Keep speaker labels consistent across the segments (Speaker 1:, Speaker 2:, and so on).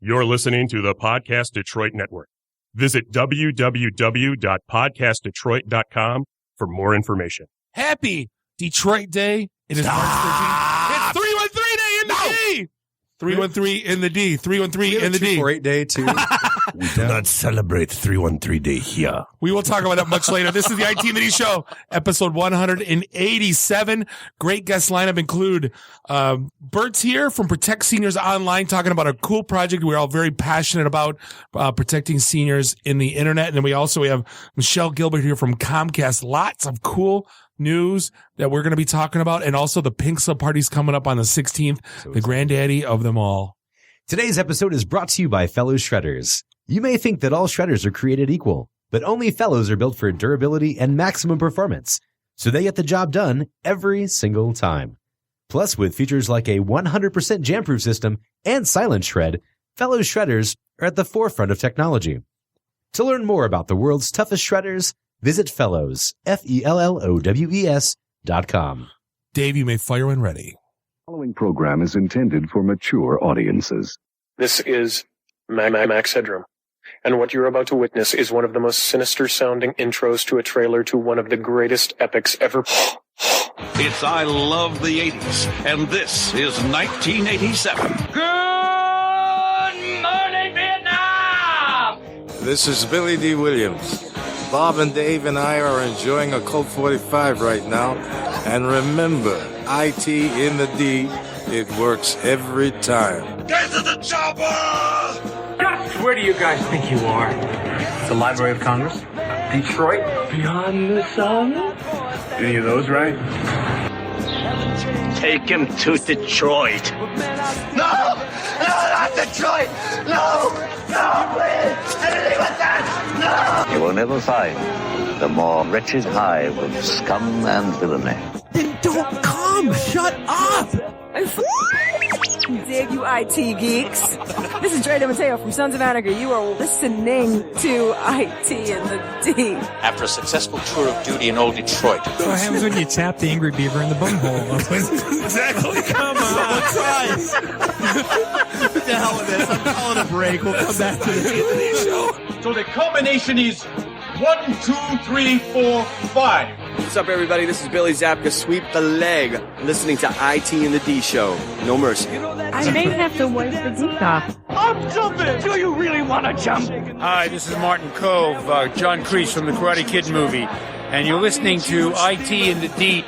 Speaker 1: You're listening to the Podcast Detroit Network. Visit www.podcastdetroit.com for more information.
Speaker 2: Happy Detroit Day. It is March 13th. It's 313 Day in the D. 313 in the D. 313 in the D.
Speaker 3: 248 Day, too.
Speaker 4: We do not celebrate 313 Day here.
Speaker 2: We will talk about that much later. This is the ITintheD Show, episode 187. Great guest lineup include Bert's here from Protect Seniors Online, talking about a cool project we're all very passionate about, protecting seniors in the internet. And then we have Michelle Gilbert here from Comcast. Lots of cool news that we're going to be talking about. And also the Pink Slip Party's coming up on the 16th, the granddaddy of them all.
Speaker 3: Today's episode is brought to you by Fellows Shredders. You may think that all shredders are created equal, but only Fellows are built for durability and maximum performance, so they get the job done every single time. Plus, with features like a 100% jam-proof system and silent shred, Fellows Shredders are at the forefront of technology. To learn more about the world's toughest shredders, visit Fellows, FELLOWES.com.
Speaker 2: Dave, you may fire when ready.
Speaker 5: The following program is intended for mature audiences.
Speaker 6: This is Max Headroom, and what you're about to witness is one of the most sinister-sounding intros to a trailer to one of the greatest epics ever.
Speaker 7: It's I Love the 80s, and this is 1987.
Speaker 8: Good morning, Vietnam!
Speaker 9: This is Billy D. Williams. Bob and Dave and I are enjoying a Colt 45 right now. And remember, ITintheD, it works every time.
Speaker 7: Get to the chopper!
Speaker 8: Where do you guys think you are? The Library of Congress? Detroit? Beyond the sun? Any of those right?
Speaker 7: Take him to Detroit.
Speaker 10: No, not Detroit! No, please! Anything but that! No!
Speaker 11: You will never find the more wretched hive of scum and villainy.
Speaker 4: Then don't come! Shut up!
Speaker 12: Dig you IT geeks. This is Dre DeMatteo from Sons of Anarchy. You are listening to ITintheD.
Speaker 13: After a successful tour of duty in old Detroit.
Speaker 14: What happens when you tap the angry beaver in the bunghole?
Speaker 4: Exactly. Come on. Try. What the hell with this? I'm calling a break. We'll come back to the ITintheD show.
Speaker 8: So the combination is 1, 2, 3, 4, 5.
Speaker 15: What's up, everybody? This is Billy Zapka. Sweep the leg. Listening to ITintheD show. No mercy.
Speaker 16: I may have to wipe the geek off.
Speaker 8: I'm jumping! Do you really want to jump?
Speaker 17: Hi, this is Martin Cove, John Kreese from the Karate Kid movie, and you're listening to ITintheD.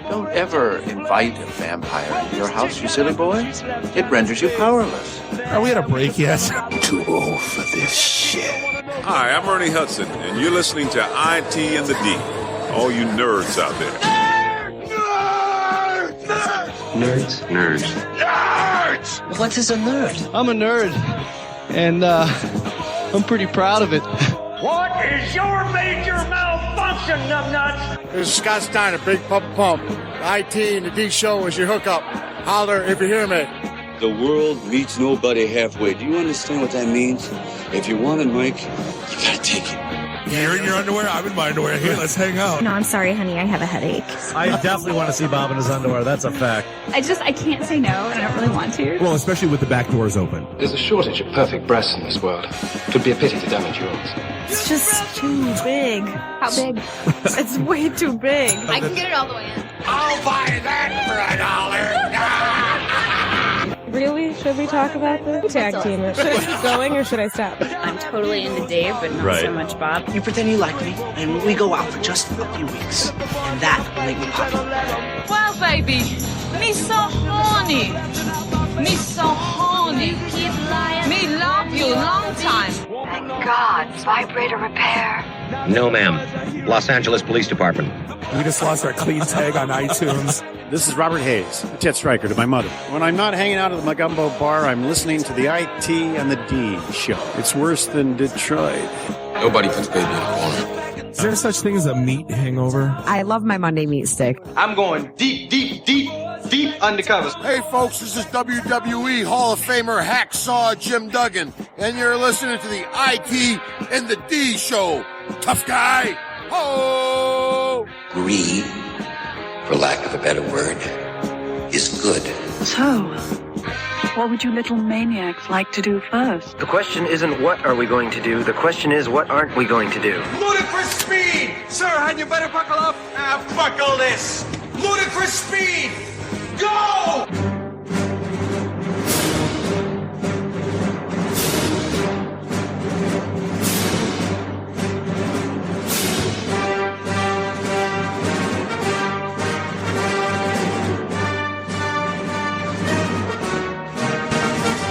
Speaker 13: Don't ever invite a vampire into your house, you silly boy. It renders you powerless.
Speaker 2: Are we at a break yet?
Speaker 4: Too old for this shit.
Speaker 18: Hi, I'm Ernie Hudson, and you're listening to ITintheD. All you nerds out there.
Speaker 11: Nerds?
Speaker 8: Nerds.
Speaker 11: What is a nerd?
Speaker 19: I'm a nerd, and I'm pretty proud of it.
Speaker 8: What is your major malfunction, numbnuts?
Speaker 9: This is Scott Steiner, Big Pump. ITintheD show is your hookup. Holler if you hear me.
Speaker 20: The world meets nobody halfway. Do you understand what that means? If you want it, Mike, you gotta take it.
Speaker 2: You're in your underwear. I'm in my underwear. Here, let's hang out.
Speaker 16: No, I'm sorry, honey. I have a headache.
Speaker 3: I definitely want to see Bob in his underwear. That's a fact.
Speaker 16: I can't say no, and I don't really want to.
Speaker 4: Well, especially with the back doors open.
Speaker 6: There's a shortage of perfect breasts in this world. It would be a pity to damage yours.
Speaker 16: It's just too big. How big? It's way too big.
Speaker 7: I can get it all the way in.
Speaker 8: I'll buy that for $1.
Speaker 16: Really? Should we talk about this? Tag team it. Should I keep going or should I stop?
Speaker 7: I'm totally into Dave, but not so much Bob.
Speaker 5: You pretend you like me, and we go out for just a few weeks. And that will make me popular.
Speaker 7: Well, baby, me so horny. Me so horny. Keep lying. Me love you long time.
Speaker 19: Thank God. Vibrator repair.
Speaker 14: No, ma'am. Los Angeles Police Department.
Speaker 2: We just lost our clean tag on iTunes.
Speaker 9: This is Robert Hayes, a tit striker to my mother. When I'm not hanging out at the Magumbo bar, I'm listening to the ITintheD show. It's worse than Detroit.
Speaker 6: Nobody puts baby in a corner.
Speaker 2: Is there such thing as a meat hangover?
Speaker 12: I love my Monday meat stick.
Speaker 15: I'm going deep undercover.
Speaker 9: Hey, folks, this is WWE Hall of Famer Hacksaw Jim Duggan, and you're listening to the ITintheD show. Tough guy. Oh!
Speaker 11: Greed, for lack of a better word, is good.
Speaker 19: So,
Speaker 21: What would you little maniacs like to do first?
Speaker 22: The question isn't what are we going to do, the question is what aren't we going to do?
Speaker 10: Ludicrous speed! Sir, had you better buckle up? Fuck all this! Ludicrous speed! Go!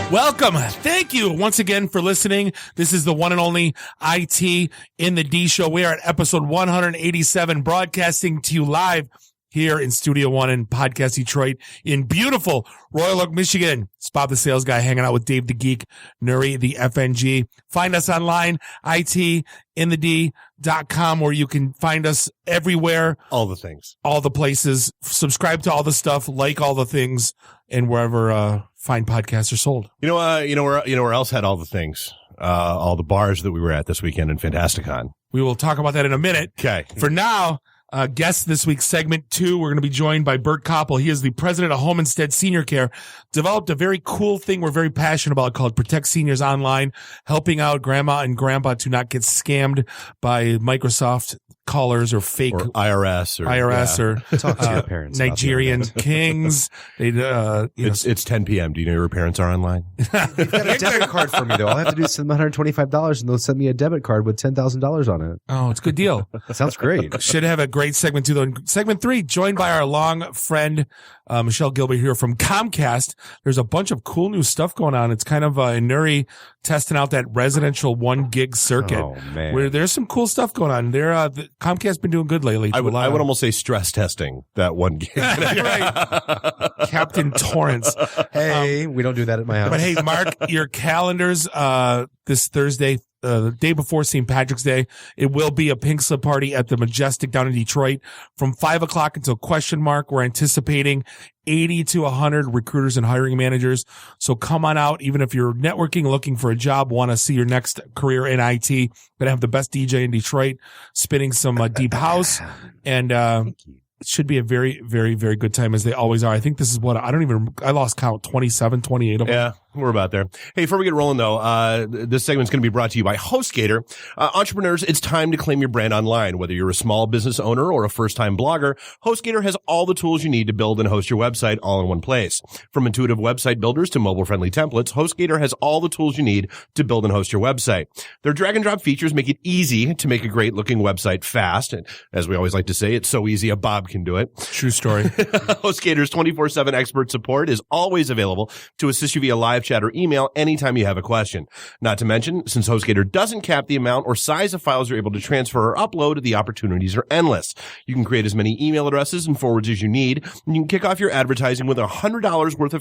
Speaker 2: Welcome. Thank you once again for listening. This is the one and only IT in the D show. We are at episode 187, broadcasting to you live here in Studio One in Podcast Detroit in beautiful Royal Oak, Michigan. It's Bob the Sales Guy hanging out with Dave the Geek, Nuri the FNG. Find us online, ITintheD.com, where you can find us everywhere.
Speaker 23: All the things.
Speaker 2: All the places. Subscribe to all the stuff, like all the things, and wherever fine podcasts are sold.
Speaker 23: You know where else had all the things? All the bars that we were at this weekend in Fantasticon.
Speaker 2: We will talk about that in a minute.
Speaker 23: Okay.
Speaker 2: For now, guest this week's segment 2, we're going to be joined by Bert Koppel. He is the president of Home Instead Senior Care. Developed a very cool thing we're very passionate about called Protect Seniors Online, helping out grandma and grandpa to not get scammed by Microsoft callers or fake
Speaker 23: or IRS
Speaker 2: or
Speaker 3: talk to your parents.
Speaker 2: Nigerian kings. They,
Speaker 23: it's 10 p.m. Do you know your parents are online?
Speaker 3: You've got a debit card for me though. All I have to do is send them $125 and they'll send me a debit card with $10,000 on it.
Speaker 2: Oh, it's a good deal.
Speaker 3: Sounds great.
Speaker 2: Should have a great segment 2 though. Segment 3, joined by our long friend Michelle Gilbert here from Comcast. There's a bunch of cool new stuff going on. It's kind of Nuri testing out that residential 1 gig circuit.
Speaker 3: Oh man,
Speaker 2: where there's some cool stuff going on. Comcast been doing good lately.
Speaker 23: I would almost say stress testing that 1 gig.
Speaker 2: Right. Captain Torrance.
Speaker 3: Hey, we don't do that at my house.
Speaker 2: But hey, mark your calendars. This Thursday, the day before St. Patrick's Day, it will be a pink slip party at the Majestic down in Detroit from 5:00 until question mark. We're anticipating 80 to 100 recruiters and hiring managers. So come on out. Even if you're networking, looking for a job, want to see your next career in IT, gonna have the best DJ in Detroit spinning some deep house, and it should be a very, very, very good time as they always are. I think this is what I lost count, 27, 28 of them.
Speaker 23: Yeah, we're about there. Hey, before we get rolling though, this segment's going to be brought to you by HostGator. Entrepreneurs, it's time to claim your brand online. Whether you're a small business owner or a first-time blogger, HostGator has all the tools you need to build and host your website all in one place. From intuitive website builders to mobile-friendly templates, HostGator has all the tools you need to build and host your website. Their drag-and-drop features make it easy to make a great-looking website fast. And as we always like to say, it's so easy a Bob can do it.
Speaker 2: True story.
Speaker 23: HostGator's 24/7 expert support is always available to assist you via live chat or email anytime you have a question. Not to mention, since HostGator doesn't cap the amount or size of files you're able to transfer or upload, the opportunities are endless. You can create as many email addresses and forwards as you need, and you can kick off your advertising with $100 worth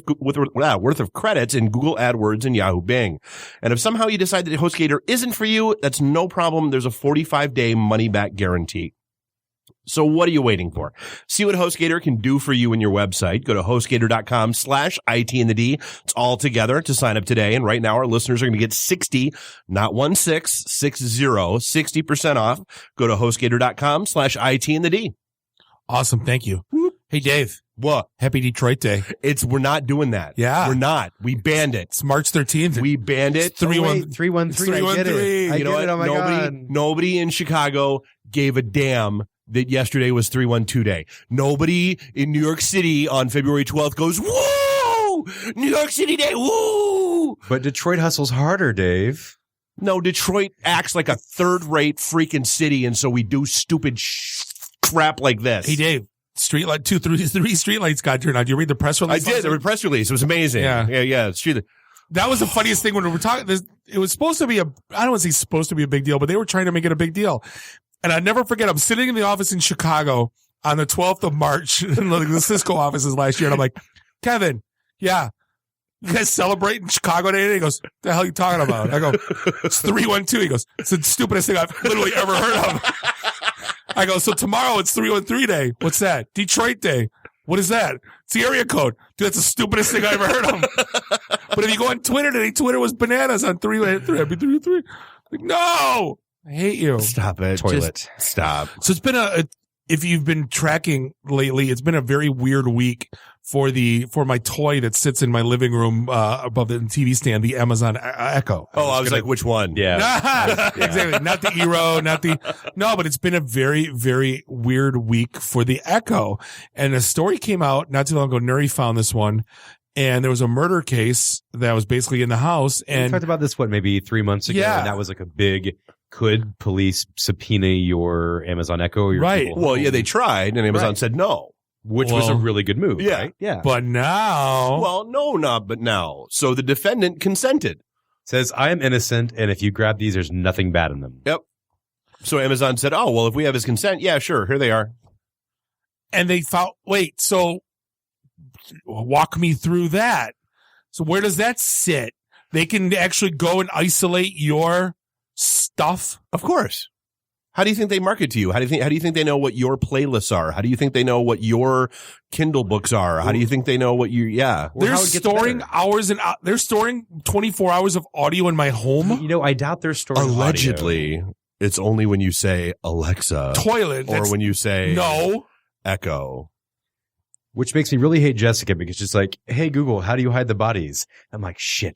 Speaker 23: of credits in Google AdWords and Yahoo Bing. And if somehow you decide that HostGator isn't for you, that's no problem. There's a 45-day money-back guarantee. So what are you waiting for? See what HostGator can do for you and your website. Go to HostGator.com/ITintheD. It's all together to sign up today. And right now our listeners are going to get 60% off. Go to HostGator.com/ITintheD.
Speaker 2: Awesome. Thank you. Hey, Dave.
Speaker 23: What?
Speaker 2: Happy Detroit Day.
Speaker 23: We're not doing that.
Speaker 2: Yeah.
Speaker 23: We're not. We banned it.
Speaker 2: It's March 13th.
Speaker 23: We banned it.
Speaker 3: 313. I get it.
Speaker 23: You know what?
Speaker 3: Oh my God.
Speaker 23: Nobody in Chicago gave a damn that yesterday was 312 Day. Nobody in New York City on February 12th goes, woo! New York City Day, woo!
Speaker 3: But Detroit hustles harder, Dave.
Speaker 23: No, Detroit acts like a third-rate freaking city, and so we do stupid crap like this.
Speaker 2: Hey, Dave. Streetlight, 3 streetlights got turned on. Did you read the press release?
Speaker 23: I did. The press release. It was amazing. Yeah. It's true.
Speaker 2: That was the funniest thing when we were talking. It was supposed to be I don't want to say supposed to be a big deal, but they were trying to make it a big deal. And I never forget, I'm sitting in the office in Chicago on the 12th of March in the Cisco offices last year. And I'm like, Kevin, yeah, you guys celebrating Chicago Day? And he goes, the hell are you talking about? I go, it's 312. He goes, it's the stupidest thing I've literally ever heard of. I go, so tomorrow it's 313 Day. What's that? Detroit Day. What is that? It's the area code. Dude, that's the stupidest thing I ever heard of. But if you go on Twitter today, Twitter was bananas on 313. Like, no! I hate you.
Speaker 23: Stop it.
Speaker 3: Toilet.
Speaker 23: Just stop.
Speaker 2: So it's been if you've been tracking lately, it's been a very weird week for my toy that sits in my living room above the TV stand, the Amazon Echo.
Speaker 23: I was like, which one?
Speaker 2: Yeah. Exactly. Not the Eero, no, but it's been a very, very weird week for the Echo. And a story came out not too long ago. Nuri found this one. And there was a murder case that was basically in the house. And
Speaker 3: we talked about this, maybe 3 months ago?
Speaker 2: Yeah.
Speaker 3: And that was like a big, could police subpoena your Amazon Echo or your
Speaker 2: right.
Speaker 3: Google
Speaker 23: Well,
Speaker 3: Home?
Speaker 23: yeah, they tried, and Amazon said no.
Speaker 3: Which was a really good move,
Speaker 23: Yeah.
Speaker 3: right? Yeah.
Speaker 2: But now...
Speaker 23: Well, no, not but now. So the defendant consented.
Speaker 3: Says, I am innocent, and if you grab these, there's nothing bad in them.
Speaker 23: Yep. So Amazon said, oh, well, if we have his consent, yeah, sure, here they are.
Speaker 2: And they found... Wait, so walk me through that. So where does that sit? They can actually go and isolate your stuff?
Speaker 23: Of course. How do you think they market to you? How do you think they know what your playlists are? How do you think they know what your Kindle books are? How do you think they know what you? Yeah,
Speaker 2: they're storing hours and they're storing 24 hours of audio in my home.
Speaker 3: You know, I doubt they're storing
Speaker 23: allegedly.
Speaker 3: audio.
Speaker 23: It's only when you say Alexa,
Speaker 2: toilet,
Speaker 23: or when you say
Speaker 2: no
Speaker 23: Echo.
Speaker 3: Which makes me really hate Jessica because she's like, hey, Google, how do you hide the bodies? I'm like, shit.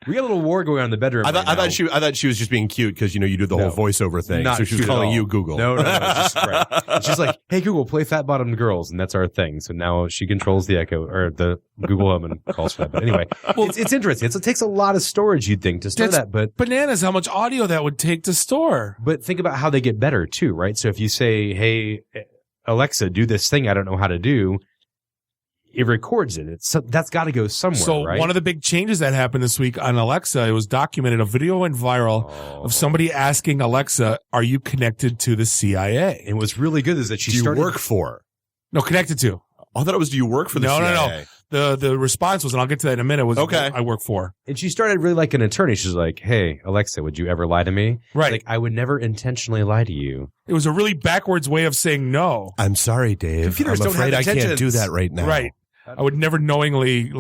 Speaker 3: We got a little war going on in the bedroom.
Speaker 23: I thought she was just being cute because, you know, you do the whole voiceover thing. So she was calling you Google.
Speaker 3: No. It's just right. And she's like, hey, Google, play Fat Bottomed Girls. And that's our thing. So now she controls the Echo or the Google Home and calls for that. But anyway, it's interesting. It takes a lot of storage, you'd think, to store that. But
Speaker 2: bananas, how much audio that would take to store.
Speaker 3: But think about how they get better, too, right? So if you say, hey, Alexa, do this thing I don't know how to do, it records it. That's got to go somewhere,
Speaker 2: so
Speaker 3: right?
Speaker 2: One of the big changes that happened this week on Alexa, it was documented, a video went viral of somebody asking Alexa, are you connected to the CIA?
Speaker 3: And what's really good is that she started...
Speaker 23: Do you work for?
Speaker 2: No, connected to.
Speaker 23: I thought it was, do you work for the CIA?
Speaker 2: No. The response was, and I'll get to that in a minute, was
Speaker 23: okay.
Speaker 2: I work for.
Speaker 3: And she started really like an attorney. She's like, hey, Alexa, would you ever lie to me?
Speaker 2: Right.
Speaker 3: Like, I would never intentionally lie to you.
Speaker 2: It was a really backwards way of saying no.
Speaker 23: I'm sorry, Dave.
Speaker 3: Computers
Speaker 23: I'm
Speaker 3: don't
Speaker 23: afraid
Speaker 3: have
Speaker 23: I can't do that right now.
Speaker 2: Right. I would never knowingly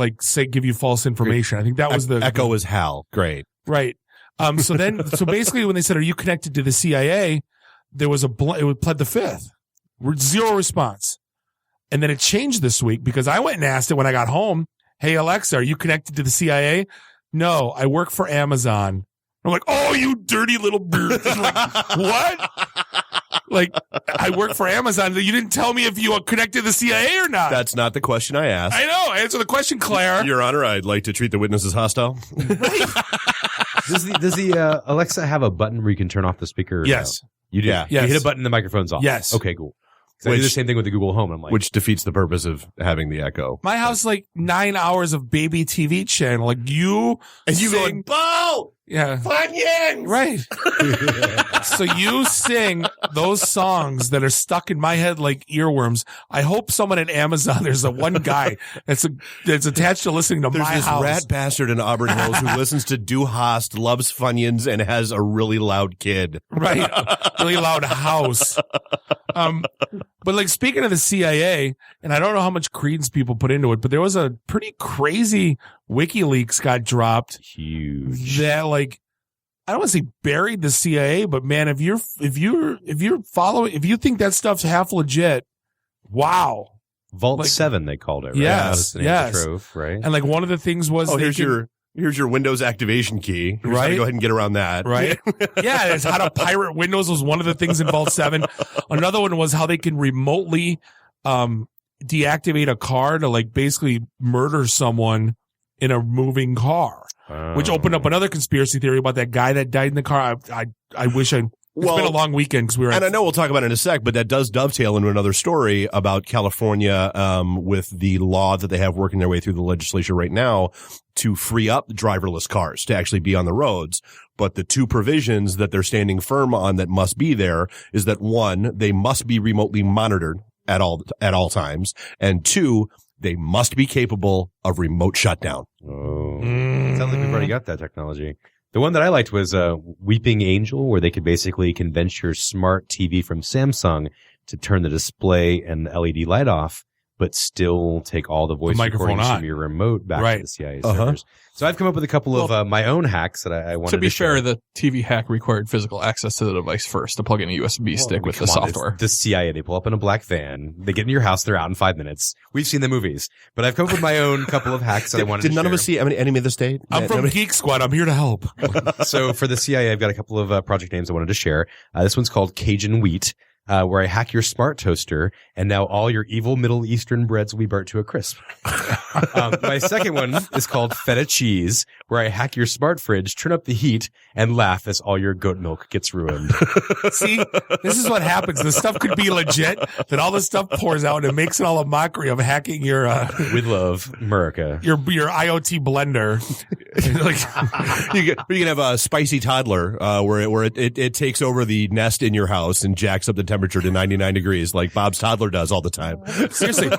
Speaker 2: give you false information. I think that was the
Speaker 23: Echo was Hal. Great.
Speaker 2: Right. So basically when they said, are you connected to the CIA? There was it pled the fifth. Zero response. And then it changed this week because I went and asked it when I got home. Hey, Alexa, are you connected to the CIA? No, I work for Amazon. I'm like, oh, you dirty little bird. Like, what? Like, I work for Amazon. You didn't tell me if you are connected to the CIA or not.
Speaker 23: That's not the question I asked.
Speaker 2: I know. Answer the question, Claire.
Speaker 23: Your Honor, I'd like to treat the witness as hostile.
Speaker 3: Does the Alexa have a button where you can turn off the speaker?
Speaker 2: Yes.
Speaker 3: No? You do?
Speaker 23: Yeah.
Speaker 3: You hit a button, the microphone's off?
Speaker 2: Yes.
Speaker 3: Okay, cool. I do the same thing with the Google Home. I'm like,
Speaker 23: which defeats the purpose of having the Echo.
Speaker 2: My house, 9 hours of baby TV channel. Like you
Speaker 23: going, Bo!
Speaker 2: Yeah.
Speaker 23: Funyuns!
Speaker 2: Right. So you sing those songs that are stuck in my head like earworms. I hope someone at Amazon, there's one guy that's attached to listening to
Speaker 23: There's
Speaker 2: my
Speaker 23: this
Speaker 2: house.
Speaker 23: rat bastard in Auburn Hills who listens to Du Hast, loves Funyuns, and has a really loud kid.
Speaker 2: Right. Really loud house. But speaking of the CIA, and I don't know how much credence people put into it, but there was a pretty crazy WikiLeaks got dropped.
Speaker 3: Huge.
Speaker 2: That I don't want to say buried the CIA, but man, if you think that stuff's half legit, wow.
Speaker 3: Vault 7, they called it, right?
Speaker 2: Yes.
Speaker 3: That was the name of the trove, right?
Speaker 2: And one of the things was,
Speaker 23: here's your Windows activation key. Here's how to go ahead and get around that.
Speaker 2: Right. Yeah. It's how to pirate Windows was one of the things in Vault 7. Another one was how they can remotely, deactivate a car to basically murder someone in a moving car, which opened up another conspiracy theory about that guy that died in the car. I wish it's been a long weekend because and
Speaker 23: I know we'll talk about it in a sec, but that does dovetail into another story about California, with the law that they have working their way through the legislature right now to free up driverless cars to actually be on the roads. But the two provisions that they're standing firm on that must be there is that 1, they must be remotely monitored at all times, and 2, they must be capable of remote shutdown.
Speaker 3: Oh, sounds like we've already got that technology. The one that I liked was Weeping Angel, where they could basically convince your smart TV from Samsung to turn the display and the LED light off but still take all the voice
Speaker 2: microphone
Speaker 3: recordings
Speaker 2: on.
Speaker 3: from your remote back
Speaker 2: Right.
Speaker 3: to the CIA servers. So I've come up with a couple of my own hacks that I wanted
Speaker 1: To be
Speaker 3: share.
Speaker 1: fair, the TV hack required physical access to the device first to plug in a USB stick with the
Speaker 3: Come on,
Speaker 1: software.
Speaker 3: it's the CIA, they pull up in a black van, they get in your house, they're out in 5 minutes. We've seen the movies, but I've come up with my own couple of hacks that I wanted to
Speaker 23: Did none
Speaker 3: share.
Speaker 23: of us see Enemy of the State?
Speaker 2: I'm from Geek Squad. I'm here to help.
Speaker 3: So for the CIA, I've got a couple of project names I wanted to share. This one's called Cajun Wheat, where I hack your smart toaster, and now all your evil Middle Eastern breads will be burnt to a crisp. My second one is called Feta Cheese, where I hack your smart fridge, turn up the heat, and laugh as all your goat milk gets ruined.
Speaker 2: See, this is what happens. The stuff could be legit, then all this stuff pours out and it makes it all a mockery of hacking your
Speaker 3: With love, America.
Speaker 2: your IoT blender. Like,
Speaker 23: you can have a spicy toddler where it takes over the nest in your house and jacks up the temperature to 99 degrees like Bob's toddler does all the time.
Speaker 2: seriously,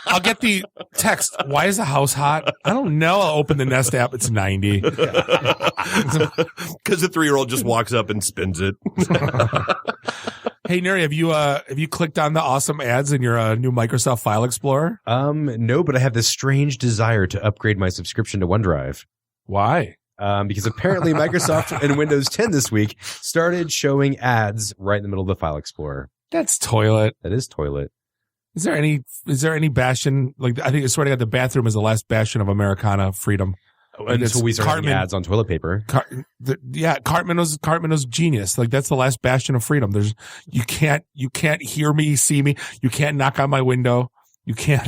Speaker 2: I'll get the text. Why is the house hot? I don't know. I'll open the Nest app. It's 90.
Speaker 23: Because the 3-year-old just walks up and spins it.
Speaker 2: Hey, Neri, have you clicked on the awesome ads in your new Microsoft File Explorer?
Speaker 3: No, but I have this strange desire to upgrade my subscription to OneDrive.
Speaker 2: Why?
Speaker 3: Because apparently Microsoft and Windows 10 this week started showing ads right in the middle of the File Explorer.
Speaker 2: That's toilet.
Speaker 3: That is toilet.
Speaker 2: Is there any bastion? Like, I think I swear to God, the bathroom is the last bastion of Americana freedom.
Speaker 3: Until we start having ads on toilet paper.
Speaker 2: Cartman was genius. Like, that's the last bastion of freedom. You can't hear me, see me. You can't knock on my window. You can't,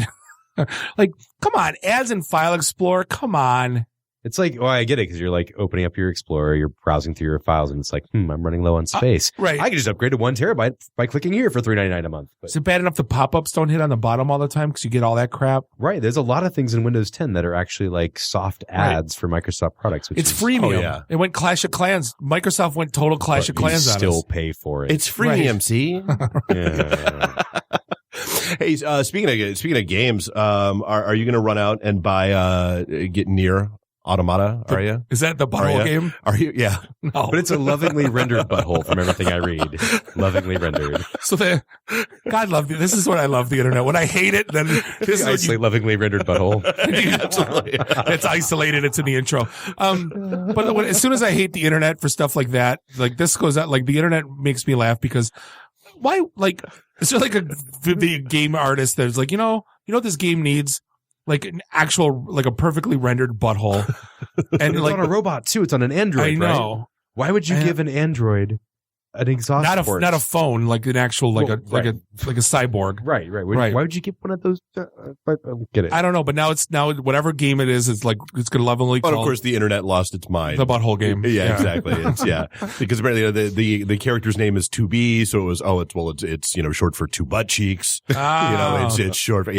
Speaker 2: like, come on, ads in File Explorer. Come on.
Speaker 3: It's like, I get it, because you're like opening up your Explorer, you're browsing through your files, and it's like, I'm running low on space.
Speaker 2: Right.
Speaker 3: I can just upgrade to 1 terabyte by clicking here for $3.99 a month. But,
Speaker 2: is it bad enough the pop-ups don't hit on the bottom all the time because you get all that crap?
Speaker 3: Right. There's a lot of things in Windows 10 that are actually like soft ads for Microsoft products. Which
Speaker 2: It's
Speaker 3: is,
Speaker 2: freemium.
Speaker 23: Oh, yeah.
Speaker 2: It went Clash of Clans. Microsoft went total Clash of Clans on us.
Speaker 3: still pay for it.
Speaker 23: It's freemium,
Speaker 2: Right.
Speaker 23: see?
Speaker 3: Yeah.
Speaker 23: Hey, speaking of games, are you going to run out and buy get near Automata? Are you?
Speaker 2: Is that the butthole game?
Speaker 23: Are you? Yeah.
Speaker 2: No.
Speaker 3: But it's a lovingly rendered butthole from everything I read. Lovingly rendered.
Speaker 2: So God love this is what I love the internet. When I hate it, then this is what
Speaker 3: Nicely lovingly rendered butthole.
Speaker 2: Absolutely. It's isolated. It's in the intro. But as soon as I hate the internet for stuff like that, like this goes out, like the internet makes me laugh because why, like, is there like a video game artist that's like, you know what this game needs? Like an actual, like a perfectly rendered butthole. And
Speaker 3: it's
Speaker 2: like
Speaker 3: on a robot too. It's on an Android.
Speaker 2: I know.
Speaker 3: Right? Why would you give an Android an exhaust port?
Speaker 2: Not a phone, like an actual, like a cyborg.
Speaker 3: Right.
Speaker 2: Right.
Speaker 3: Why would you give one of those? Get it?
Speaker 2: I don't know, but now whatever game it is, it's like it's going to lovingly
Speaker 23: But
Speaker 2: call
Speaker 23: of course, the internet lost its mind.
Speaker 2: the butthole game.
Speaker 23: Yeah, exactly. It's because apparently the character's name is 2B, so it's short for 2 butt cheeks.
Speaker 2: Ah.
Speaker 23: It's short for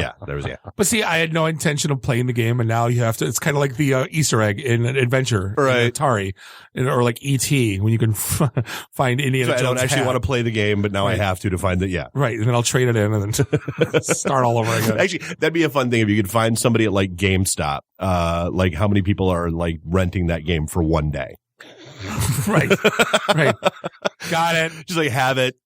Speaker 2: But see, I had no intention of playing the game, and now you have to. It's kind of like the Easter egg in Adventure,
Speaker 23: Right.
Speaker 2: in Atari, or like ET, when you can find Indiana
Speaker 23: So I don't
Speaker 2: Jones'
Speaker 23: actually
Speaker 2: hat.
Speaker 23: want to play the game, but now I have to find that.
Speaker 2: Right, and then I'll trade it in and then start all over again.
Speaker 23: Actually, that'd be a fun thing if you could find somebody at like GameStop. Like how many people are like renting that game for one day?
Speaker 2: Right. Got it.
Speaker 23: Just like have it.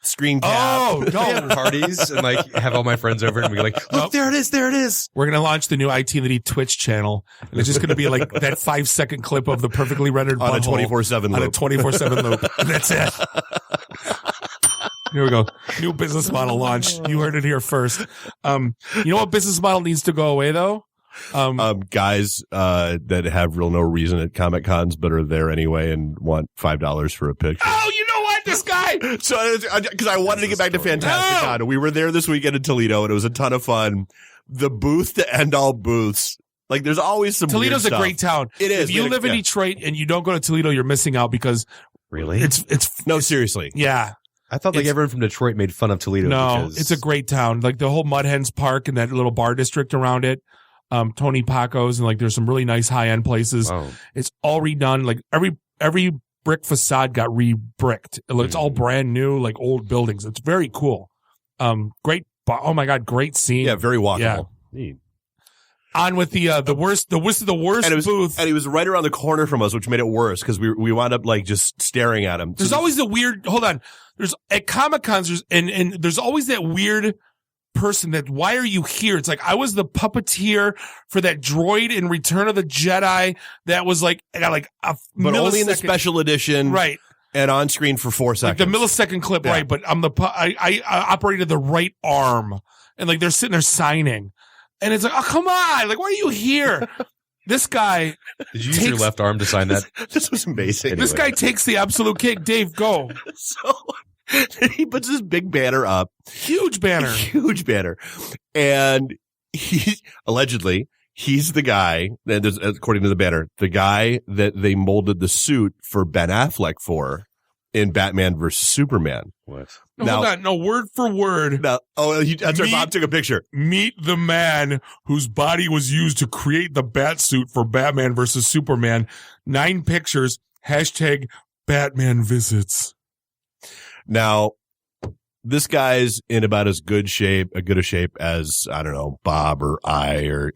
Speaker 23: Screen cap.
Speaker 2: Oh,
Speaker 3: We have parties and like have all my friends over and be like, look, there it is.
Speaker 2: We're going to launch the new ITintheD Twitch channel. And it's just going to be like that 5-second clip of the perfectly rendered
Speaker 23: On a
Speaker 2: butthole
Speaker 23: 24/7 loop.
Speaker 2: On a 24/7 loop. That's it. Here we go. New business model launch. You heard it here first. You know what business model needs to go away though?
Speaker 23: Guys that have no reason at Comic Cons but are there anyway and want $5 for a picture.
Speaker 2: Oh, you know what? This guy.
Speaker 23: So because I wanted to get back to Fantastic Con. We were there this weekend in Toledo and it was a ton of fun. The booth to end all booths. Like there's always some
Speaker 2: Toledo's
Speaker 23: weird
Speaker 2: a
Speaker 23: stuff.
Speaker 2: great town.
Speaker 23: It is.
Speaker 2: If you live in Detroit and you don't go to Toledo, you're missing out because
Speaker 3: Really?
Speaker 23: No, seriously.
Speaker 2: Yeah.
Speaker 3: I thought like everyone from Detroit made fun of Toledo.
Speaker 2: No,
Speaker 3: because
Speaker 2: it's a great town. Like the whole Mud Hens Park and that little bar district around it. Tony Paco's and like there's some really nice high end places.
Speaker 3: Wow.
Speaker 2: It's all redone. Like every brick facade got re-bricked. It's all brand new, like old buildings. It's very cool. Great. Oh my God. Great scene.
Speaker 23: Yeah. Very walkable.
Speaker 2: Yeah. On with the worst booth.
Speaker 23: And he was right around the corner from us, which made it worse because we wound up like just staring at him.
Speaker 2: There's always the weird, hold on. There's at Comic Cons, there's always that weird person that, why are you here? It's like, I was the puppeteer for that droid in Return of the Jedi that was like, I got like a
Speaker 23: but only in the
Speaker 2: millisecond-
Speaker 23: special edition.
Speaker 2: Right.
Speaker 23: And on screen for 4 seconds.
Speaker 2: Like the millisecond clip, right? But I operated the right arm, and like they're sitting there signing, and it's like, oh come on, like why are you here? This guy.
Speaker 3: Did you use your left arm to sign that?
Speaker 23: This was amazing.
Speaker 2: Anyway. This guy takes the absolute kick. Dave, go.
Speaker 23: So he puts this big banner up,
Speaker 2: huge banner,
Speaker 23: and he allegedly. He's the guy, according to the banner, the guy that they molded the suit for Ben Affleck for in Batman versus Superman.
Speaker 3: What?
Speaker 2: No, hold on. No, word for word.
Speaker 23: Now, that's where Bob took a picture.
Speaker 2: Meet the man whose body was used to create the bat suit for Batman versus Superman. 9 pictures. # Batman visits.
Speaker 23: Now, this guy's in about as good a shape as, I don't know, Bob or I,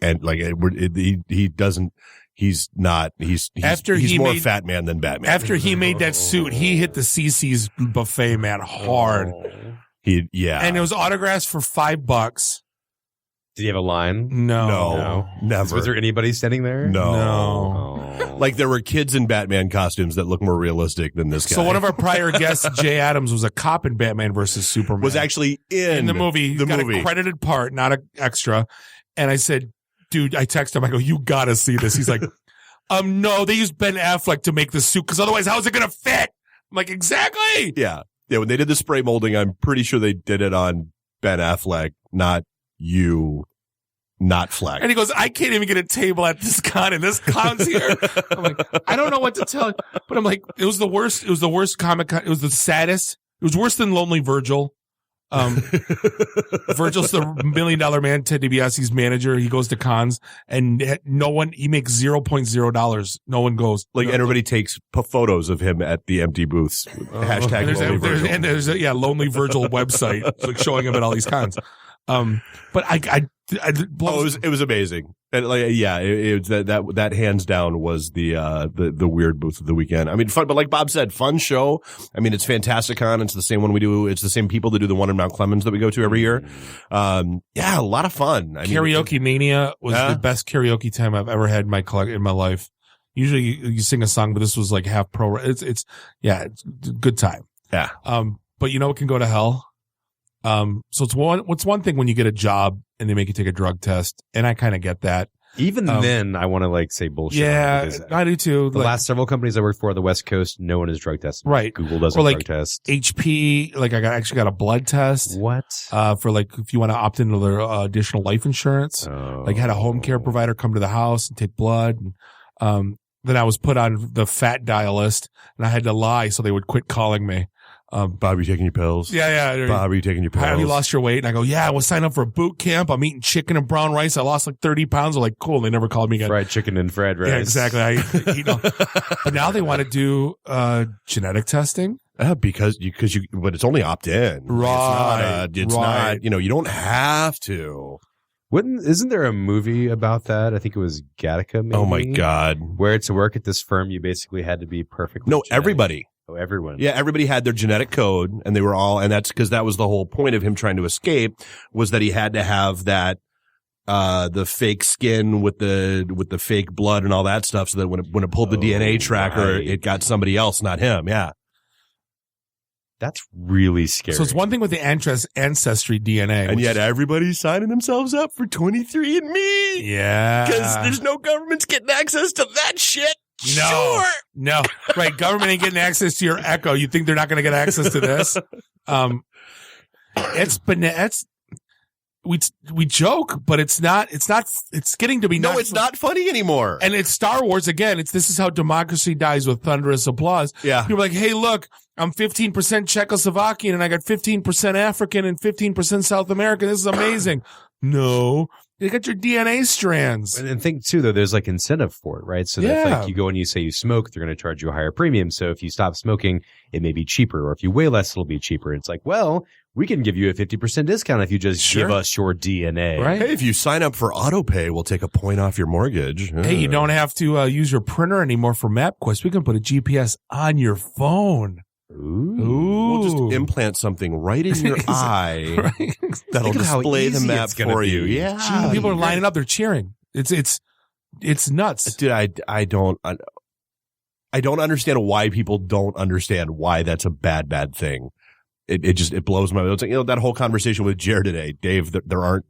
Speaker 23: he's more fat man than Batman.
Speaker 2: After he made that suit, he hit the CC's buffet, man, hard.
Speaker 23: And
Speaker 2: it was autographs for $5.
Speaker 3: Did he have a line?
Speaker 2: No,
Speaker 23: never.
Speaker 3: Was there anybody standing there?
Speaker 23: No. Like there were kids in Batman costumes that look more realistic than this guy.
Speaker 2: So one of our prior guests, Jay Adams, was a cop in Batman versus Superman.
Speaker 23: Was actually in
Speaker 2: the movie. He got a credited part, not an extra. And I said, dude, I texted him. I go, you gotta see this. He's like, no, they used Ben Affleck to make the suit because otherwise, how's it gonna fit? I'm like, exactly.
Speaker 23: Yeah. When they did the spray molding, I'm pretty sure they did it on Ben Affleck, not you. Not Fleck.
Speaker 2: And he goes, I can't even get a table at this con, and this con's here. I'm like, I don't know what to tell you. But I'm like, it was the worst. It was the worst Comic-Con. It was the saddest. It was worse than Lonely Virgil. Virgil's the $1 million man, Ted DiBiase's manager. He goes to cons, and he makes $0.0. No one goes.
Speaker 23: Like, everybody takes photos of him at the empty booths. Hashtag Lonely Virgil.
Speaker 2: And there's a Lonely Virgil website like showing him at all these cons. But
Speaker 23: it was amazing. And that hands down was the weird booth of the weekend. I mean, fun, but like Bob said, fun show. I mean, it's Fantasticon. It's the same one we do. It's the same people that do the one in Mount Clemens that we go to every year. A lot of fun.
Speaker 2: Karaoke Mania was the best karaoke time I've ever had in my life. Usually you sing a song, but this was like half pro. It's a good time.
Speaker 23: Yeah.
Speaker 2: But you know what can go to hell? So it's one thing when you get a job and they make you take a drug test, and I kind of get that.
Speaker 3: Even then, I want to say bullshit.
Speaker 2: Yeah, I do too.
Speaker 3: The last several companies I worked for on the West Coast, no one is drug tested.
Speaker 2: Right.
Speaker 3: Google doesn't drug test.
Speaker 2: HP, I actually got a blood test.
Speaker 3: What?
Speaker 2: For if you want to opt into their additional life insurance. Had a home care provider come to the house and take blood. And, then I was put on the fat dial list, and I had to lie so they would quit calling me.
Speaker 23: Bob, you taking your pills?
Speaker 2: Yeah.
Speaker 23: Bob, are you taking your pills?
Speaker 2: Have you lost your weight? And I go, yeah, I was signed up for a boot camp. I'm eating chicken and brown rice. I lost 30 pounds. They're like, cool. They never called me again.
Speaker 3: Fried chicken and fried rice.
Speaker 2: Yeah, exactly. But now they want to do genetic testing.
Speaker 23: Because but it's only opt in.
Speaker 2: Right.
Speaker 23: It's not, you don't have to.
Speaker 3: Isn't there a movie about that? I think it was Gattaca, maybe?
Speaker 23: Oh my God.
Speaker 3: Where to work at this firm, you basically had to be perfectly
Speaker 23: No,
Speaker 3: genetic.
Speaker 23: everybody.
Speaker 3: Oh, everyone.
Speaker 23: Yeah, everybody had their genetic code, and they were all, and that's because that was the whole point of him trying to escape, was that he had to have that, the fake skin with the fake blood and all that stuff, so that when it pulled the DNA tracker, it got somebody else, not him. Yeah.
Speaker 3: That's really scary.
Speaker 2: So it's one thing with the ancestry DNA.
Speaker 23: And yet everybody's signing themselves up for 23andMe.
Speaker 2: Yeah.
Speaker 23: Because there's no government's getting access to that shit.
Speaker 2: No. Right. Government ain't getting access to your echo. You think they're not going to get access to this? We joke, but it's getting to be
Speaker 23: no, it's not funny anymore.
Speaker 2: And it's Star Wars again. This is how democracy dies, with thunderous applause.
Speaker 23: Yeah.
Speaker 2: People are like, hey, look, I'm 15% Czechoslovakian and I got 15% African and 15% South American. This is amazing. No. You got your DNA strands.
Speaker 3: And think too, though, there's incentive for it, right? So that if you go and you say you smoke, they're going to charge you a higher premium. So if you stop smoking, it may be cheaper, or if you weigh less, it'll be cheaper. It's like, well, we can give you a 50% discount if you just give us your DNA.
Speaker 2: Right.
Speaker 23: Hey, if you sign up for AutoPay, we'll take a point off your mortgage.
Speaker 2: Hey, you don't have to use your printer anymore for MapQuest. We can put a GPS on your phone. Ooh.
Speaker 23: We'll just implant something right in your eye that'll display the map for you. Yeah.
Speaker 2: Gee, people are lining up. They're cheering. It's nuts.
Speaker 23: Dude, I don't understand why people don't understand why that's a bad thing. It blows my mind. It's like, that whole conversation with Jared today, Dave, there aren't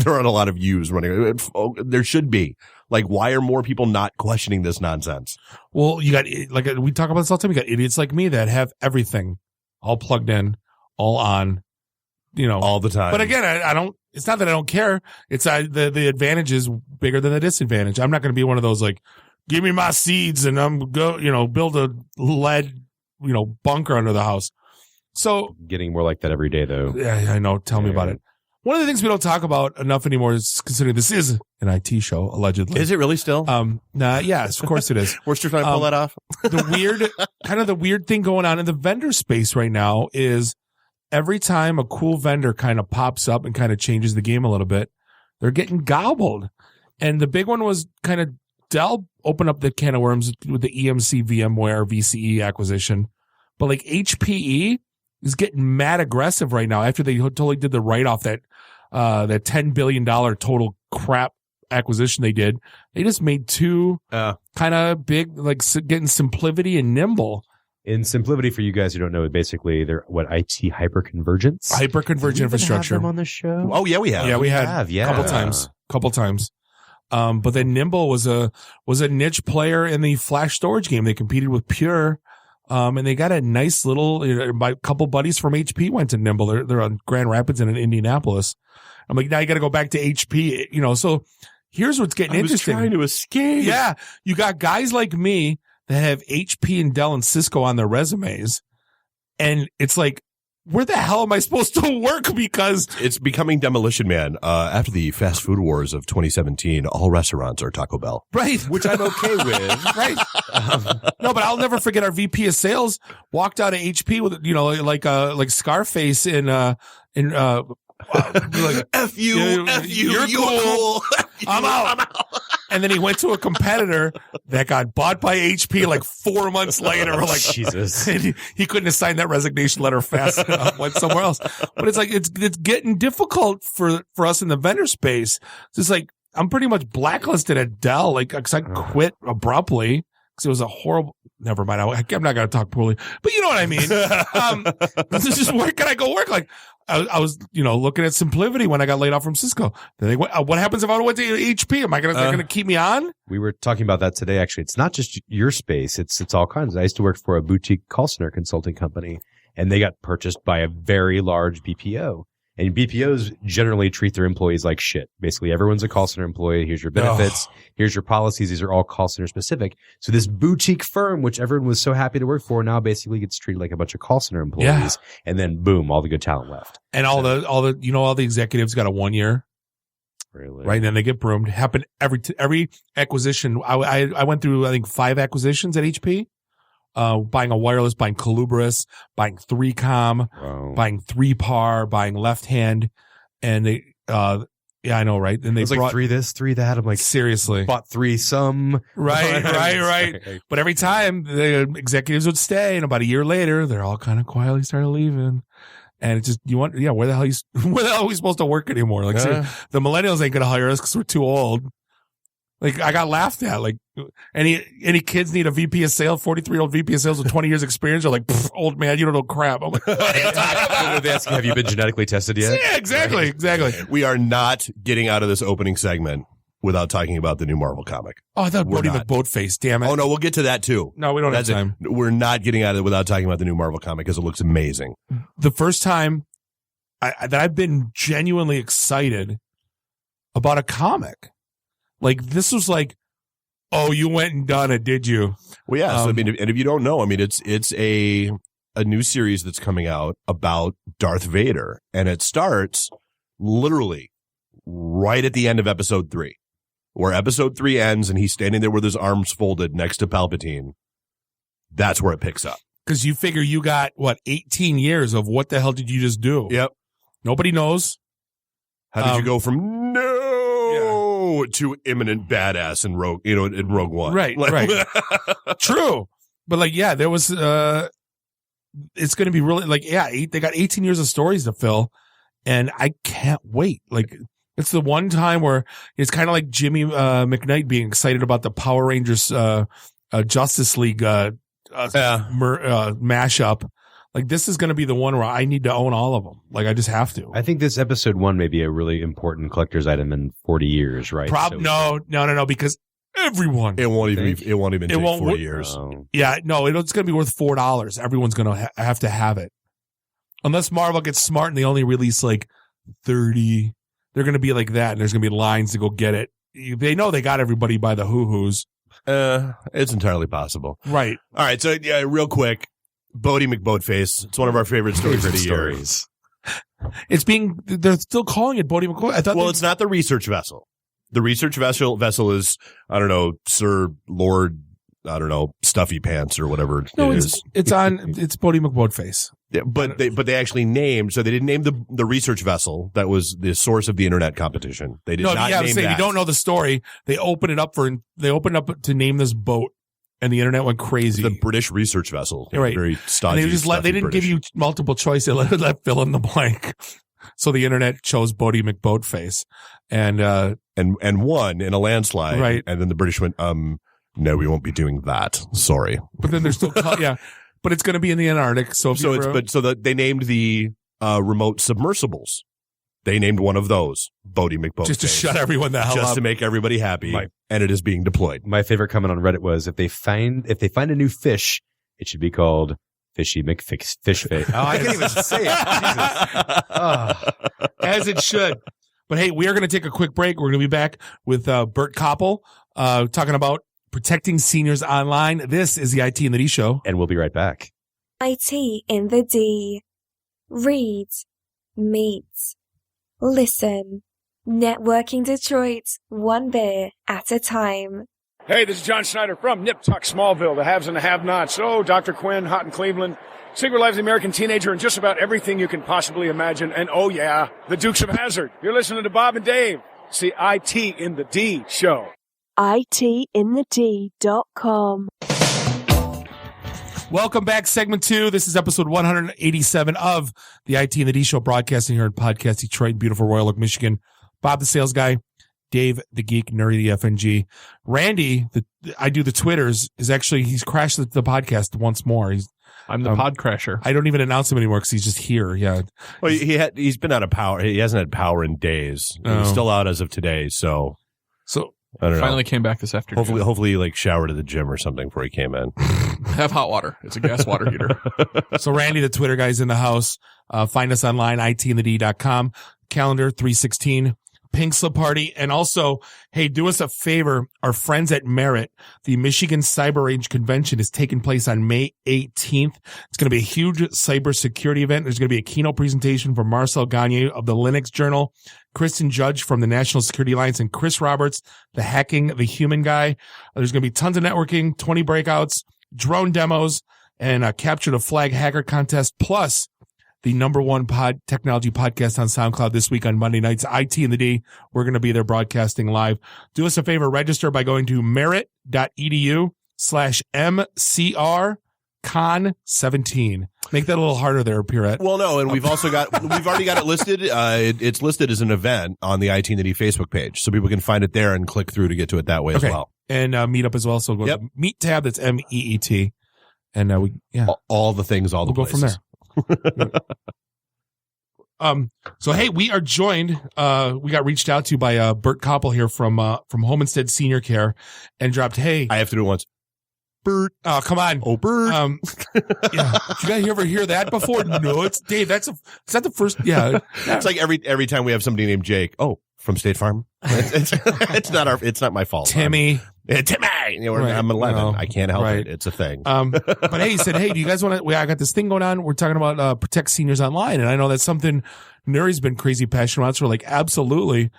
Speaker 23: a lot of views running. There should be. Like, why are more people not questioning this nonsense?
Speaker 2: Well, you got, like, we talk about this all the time. You got idiots like me that have everything all plugged in, all on,
Speaker 23: all the time.
Speaker 2: But again, I don't, it's not that I don't care. It's the advantage is bigger than the disadvantage. I'm not going to be one of those, like, give me my seeds and I'm build a lead, bunker under the house. So
Speaker 3: getting more like that every day, though.
Speaker 2: Yeah, I know. Tell me about it. One of the things we don't talk about enough anymore is considering this is an IT show, allegedly.
Speaker 23: Is it really still?
Speaker 2: Yes, of course it is.
Speaker 23: We're still trying to pull that off.
Speaker 2: The weird thing going on in the vendor space right now is every time a cool vendor kind of pops up and kind of changes the game a little bit, they're getting gobbled. And the big one was kind of Dell opened up the can of worms with the EMC VMware VCE acquisition. But like HPE is getting mad aggressive right now after they totally did the write-off that $10 billion total crap acquisition they did. They just made two kind of big, like getting SimpliVity and Nimble.
Speaker 3: In SimpliVity, for you guys who don't know, basically they're IT hyperconvergence.
Speaker 2: Hyperconvergent infrastructure.
Speaker 3: Have them on the show?
Speaker 23: Oh yeah, we have.
Speaker 2: Yeah, we had a couple times. But then Nimble was a niche player in the flash storage game. They competed with Pure. And they got a nice little, my couple buddies from HP went to Nimble. They're on Grand Rapids and in Indianapolis. I'm like, now you got to go back to HP, so here's what's getting interesting.
Speaker 23: Trying to escape.
Speaker 2: Yeah. You got guys like me that have HP and Dell and Cisco on their resumes. And it's like, where the hell am I supposed to work? Because
Speaker 23: it's becoming Demolition Man. After the fast food wars of 2017, all restaurants are Taco Bell.
Speaker 2: Right.
Speaker 23: Which I'm okay with.
Speaker 2: Right. No, but I'll never forget our VP of sales walked out of HP with, like Scarface in like,
Speaker 23: F you,
Speaker 2: you're cool. I'm out. And then he went to a competitor that got bought by HP like 4 months later. We're like,
Speaker 3: Jesus.
Speaker 2: And he couldn't have signed that resignation letter fast enough. Went somewhere else. But it's like, it's getting difficult for us in the vendor space. It's just like, I'm pretty much blacklisted at Dell, like, cause I quit abruptly because it was a horrible, never mind. I'm not going to talk poorly, but you know what I mean? This is just, where can I go work? Like, I was, looking at SimpliVity when I got laid off from Cisco. Then what happens if I went to HP? Am I they're going to keep me on?
Speaker 3: We were talking about that today. Actually, it's not just your space. It's all kinds. I used to work for a boutique call center consulting company, and they got purchased by a very large BPO. And BPOs generally treat their employees like shit. Basically, everyone's a call center employee. Here's your benefits. Here's your policies. These are all call center specific. So this boutique firm, which everyone was so happy to work for, now basically gets treated like a bunch of call center employees. Yeah. And then boom, all the good talent left.
Speaker 2: And all the executives got a 1 year.
Speaker 3: Really?
Speaker 2: Right. And then they get broomed. Happened every acquisition. I went through, I think, 5 acquisitions at HP. Buying a wireless, buying Colubris, buying 3Com, buying 3Par, buying Left Hand, and they, yeah, I know, right? And they
Speaker 3: brought like 3 this, 3 that. I'm like,
Speaker 2: seriously,
Speaker 3: bought 3 some.
Speaker 2: Right. But every time the executives would stay, and about a year later, they're all kind of quietly started leaving. And it's just, where the hell are we supposed to work anymore? Like, the millennials ain't gonna hire us because we're too old. Like, I got laughed at. Like, any kids need a VP of sales, 43-year-old VP of sales with 20 years experience? They're like, old man, you don't know crap. I'm like, what are you talking about?
Speaker 3: They ask, have you been genetically tested yet?
Speaker 2: Yeah, exactly.
Speaker 23: We are not getting out of this opening segment without talking about the new Marvel comic.
Speaker 2: Oh, I thought Bodie McBoatface, damn it.
Speaker 23: Oh, no, we'll get to that too.
Speaker 2: No, we don't have time.
Speaker 23: We're not getting out of it without talking about the new Marvel comic because it looks amazing.
Speaker 2: The first time that I've been genuinely excited about a comic. Like, this was like, oh, you went and done it, did you?
Speaker 23: Well, yeah. So, and if you don't know, it's a new series that's coming out about Darth Vader, and it starts literally right at the end of episode 3, where episode 3 ends, and he's standing there with his arms folded next to Palpatine. That's where it picks up.
Speaker 2: Because you figure you got 18 years of what the hell did you just do?
Speaker 23: Yep.
Speaker 2: Nobody knows.
Speaker 23: How did you go from to imminent badass in Rogue One?
Speaker 2: Right. True. But there was, it's going to be really they got 18 years of stories to fill, and I can't wait. Like, it's the one time where it's kind of like Jimmy McKnight being excited about the Power Rangers Justice League mashup. Like, this is going to be the one where I need to own all of them. Like, I just have to.
Speaker 3: I think this episode 1 may be a really important collector's item in 40 years, right?
Speaker 2: No, because everyone.
Speaker 23: It won't even take 4 years.
Speaker 2: Yeah, no, it's going to be worth $4. Everyone's going to have to have it. Unless Marvel gets smart and they only release like 30. They're going to be like that, and there's going to be lines to go get it. They know they got everybody by the hoo-hoos.
Speaker 23: It's entirely possible.
Speaker 2: Right.
Speaker 23: All right, so real quick. Bodie McBoatface. It's one of our favorite stories of the year.
Speaker 2: They're still calling it Bodie McBoatface.
Speaker 23: It's not the research vessel. The research vessel is, I don't know, Sir Lord, I don't know, Stuffy Pants or whatever it is.
Speaker 2: It's Bodie McBoatface.
Speaker 23: Yeah, but they actually named, so they didn't name the research vessel that was the source of the internet competition. They did not name that.
Speaker 2: If you don't know the story, they opened up to name this boat. And the internet went crazy.
Speaker 23: The British research vessel.
Speaker 2: Right.
Speaker 23: Very stodgy.
Speaker 2: And they didn't give you multiple choice. They let fill in the blank. So the internet chose Bodie McBoatface. And
Speaker 23: won in a landslide.
Speaker 2: Right.
Speaker 23: And then the British went, no, we won't be doing that. Sorry.
Speaker 2: But then they're still, but it's going to be in the Antarctic. So
Speaker 23: they named the remote submersibles. They named one of those Bodie McBoatface.
Speaker 2: Just to shut everyone the hell up.
Speaker 23: Just to make everybody happy. Right. And it is being deployed.
Speaker 3: My favorite comment on Reddit was, if they find a new fish, it should be called Fishy McFish Face.
Speaker 4: Oh, I can't even say it.
Speaker 2: As it should. But hey, we are going to take a quick break. We're going to be back with Bert Koppel talking about protecting seniors online. This is the IT in the D show.
Speaker 3: And we'll be right back.
Speaker 13: IT in the D. Read. Meet. Listen. Networking Detroit, one beer at a time.
Speaker 17: Hey, this is John Schneider from Nip Tuck Smallville, the haves and the have-nots. Oh, Dr. Quinn, Hot in Cleveland, Secret Lives of the American Teenager, and just about everything you can possibly imagine. And oh yeah, the Dukes of Hazzard. You're listening to Bob and Dave. It's the IT in the D show.
Speaker 13: ITintheD.com.
Speaker 2: Welcome back, segment 2. This is episode 187 of the IT in the D show, broadcasting here in Podcast Detroit, beautiful Royal Oak, Michigan. Bob, the sales guy. Dave, the geek, Nerdy, the FNG. Randy, I do the Twitters, he's crashed the podcast once more.
Speaker 1: I'm the pod crasher.
Speaker 2: I don't even announce him anymore because he's just here. Yeah.
Speaker 23: Well, he's been out of power. He hasn't had power in days.
Speaker 2: Oh.
Speaker 23: He's still out as of today. So I don't know.
Speaker 1: Finally came back this afternoon.
Speaker 23: Hopefully, like showered at the gym or something before he came in.
Speaker 1: Have hot water. It's a gas water heater.
Speaker 2: So Randy, the Twitter guy's in the house. Find us online, ITintheD.com. Calendar 316. Pink Slip Party. And also, hey, do us a favor. Our friends at Merit, the Michigan Cyber Range Convention is taking place on May 18th. It's going to be a huge cybersecurity event. There's going to be a keynote presentation from Marcel Gagne of the Linux Journal, Kristen Judge from the National Security Alliance, and Chris Roberts, the Hacking the Human guy. There's going to be tons of networking, 20 breakouts, drone demos, and a Capture the Flag hacker contest, plus the #1 technology podcast on SoundCloud this week on Monday nights, IT in the D. We're going to be there broadcasting live. Do us a favor, register by going to merit.edu/MCRCon17. Make that a little harder there, Pierrette.
Speaker 23: Well, no, and we've already got it listed. It's listed as an event on the IT in the D Facebook page, so people can find it there and click through to get to it that way as well.
Speaker 2: And Meetup as well. So go to Meet tab. That's MEET. And
Speaker 23: all the things, all the
Speaker 2: we'll
Speaker 23: places.
Speaker 2: Go from there. So hey, we are joined. We got reached out to by Bert Koppel here from Home Instead Senior Care, and dropped, hey,
Speaker 23: I have to do it once.
Speaker 2: Bert, oh come on,
Speaker 23: Bert.
Speaker 2: Yeah, did you guys ever hear that before? No, it's Dave. Is that the first? Yeah,
Speaker 23: it's like every time we have somebody named Jake. Oh, from State Farm. It's not my fault.
Speaker 2: Timmy.
Speaker 23: Timmy. I'm 11. No, I can't help it. It's a thing.
Speaker 2: But hey, he said, hey, do you guys want to? I got this thing going on. We're talking about protect seniors online, and I know that's something Nuri's been crazy passionate about. So we're like, absolutely.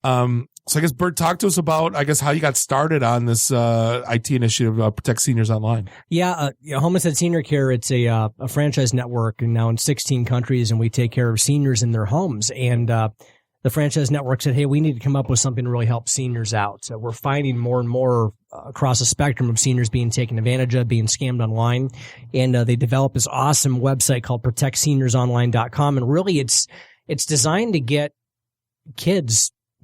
Speaker 2: So I guess Bert, talk to us about, I guess, how you got started on this IT initiative, Protect Seniors Online.
Speaker 18: Yeah, Home Instead Senior Care, it's a franchise network now in 16 countries, and we take care of seniors in their homes. And the franchise network said, hey, we need to come up with something to really help seniors out. So we're finding more and more across the spectrum of seniors being taken advantage of, being scammed online. And they developed this awesome website called protectseniorsonline.com. And really it's designed to get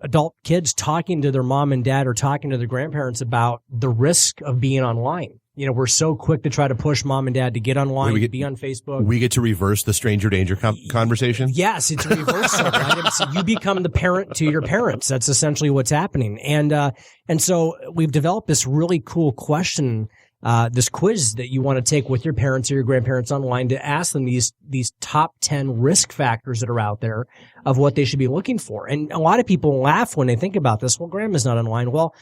Speaker 18: adult kids talking to their mom and dad or talking to their grandparents about the risk of being online. You know, we're so quick to try to push mom and dad to get online, to be on Facebook.
Speaker 23: We get to reverse the stranger danger conversation?
Speaker 18: Yes, it's reversal, right? You become the parent to your parents. That's essentially what's happening. And so we've developed this really cool question, this quiz that you want to take with your parents or your grandparents online to ask them these top 10 risk factors that are out there of what they should be looking for. And a lot of people laugh when they think about this. Well, grandma's not online. Well,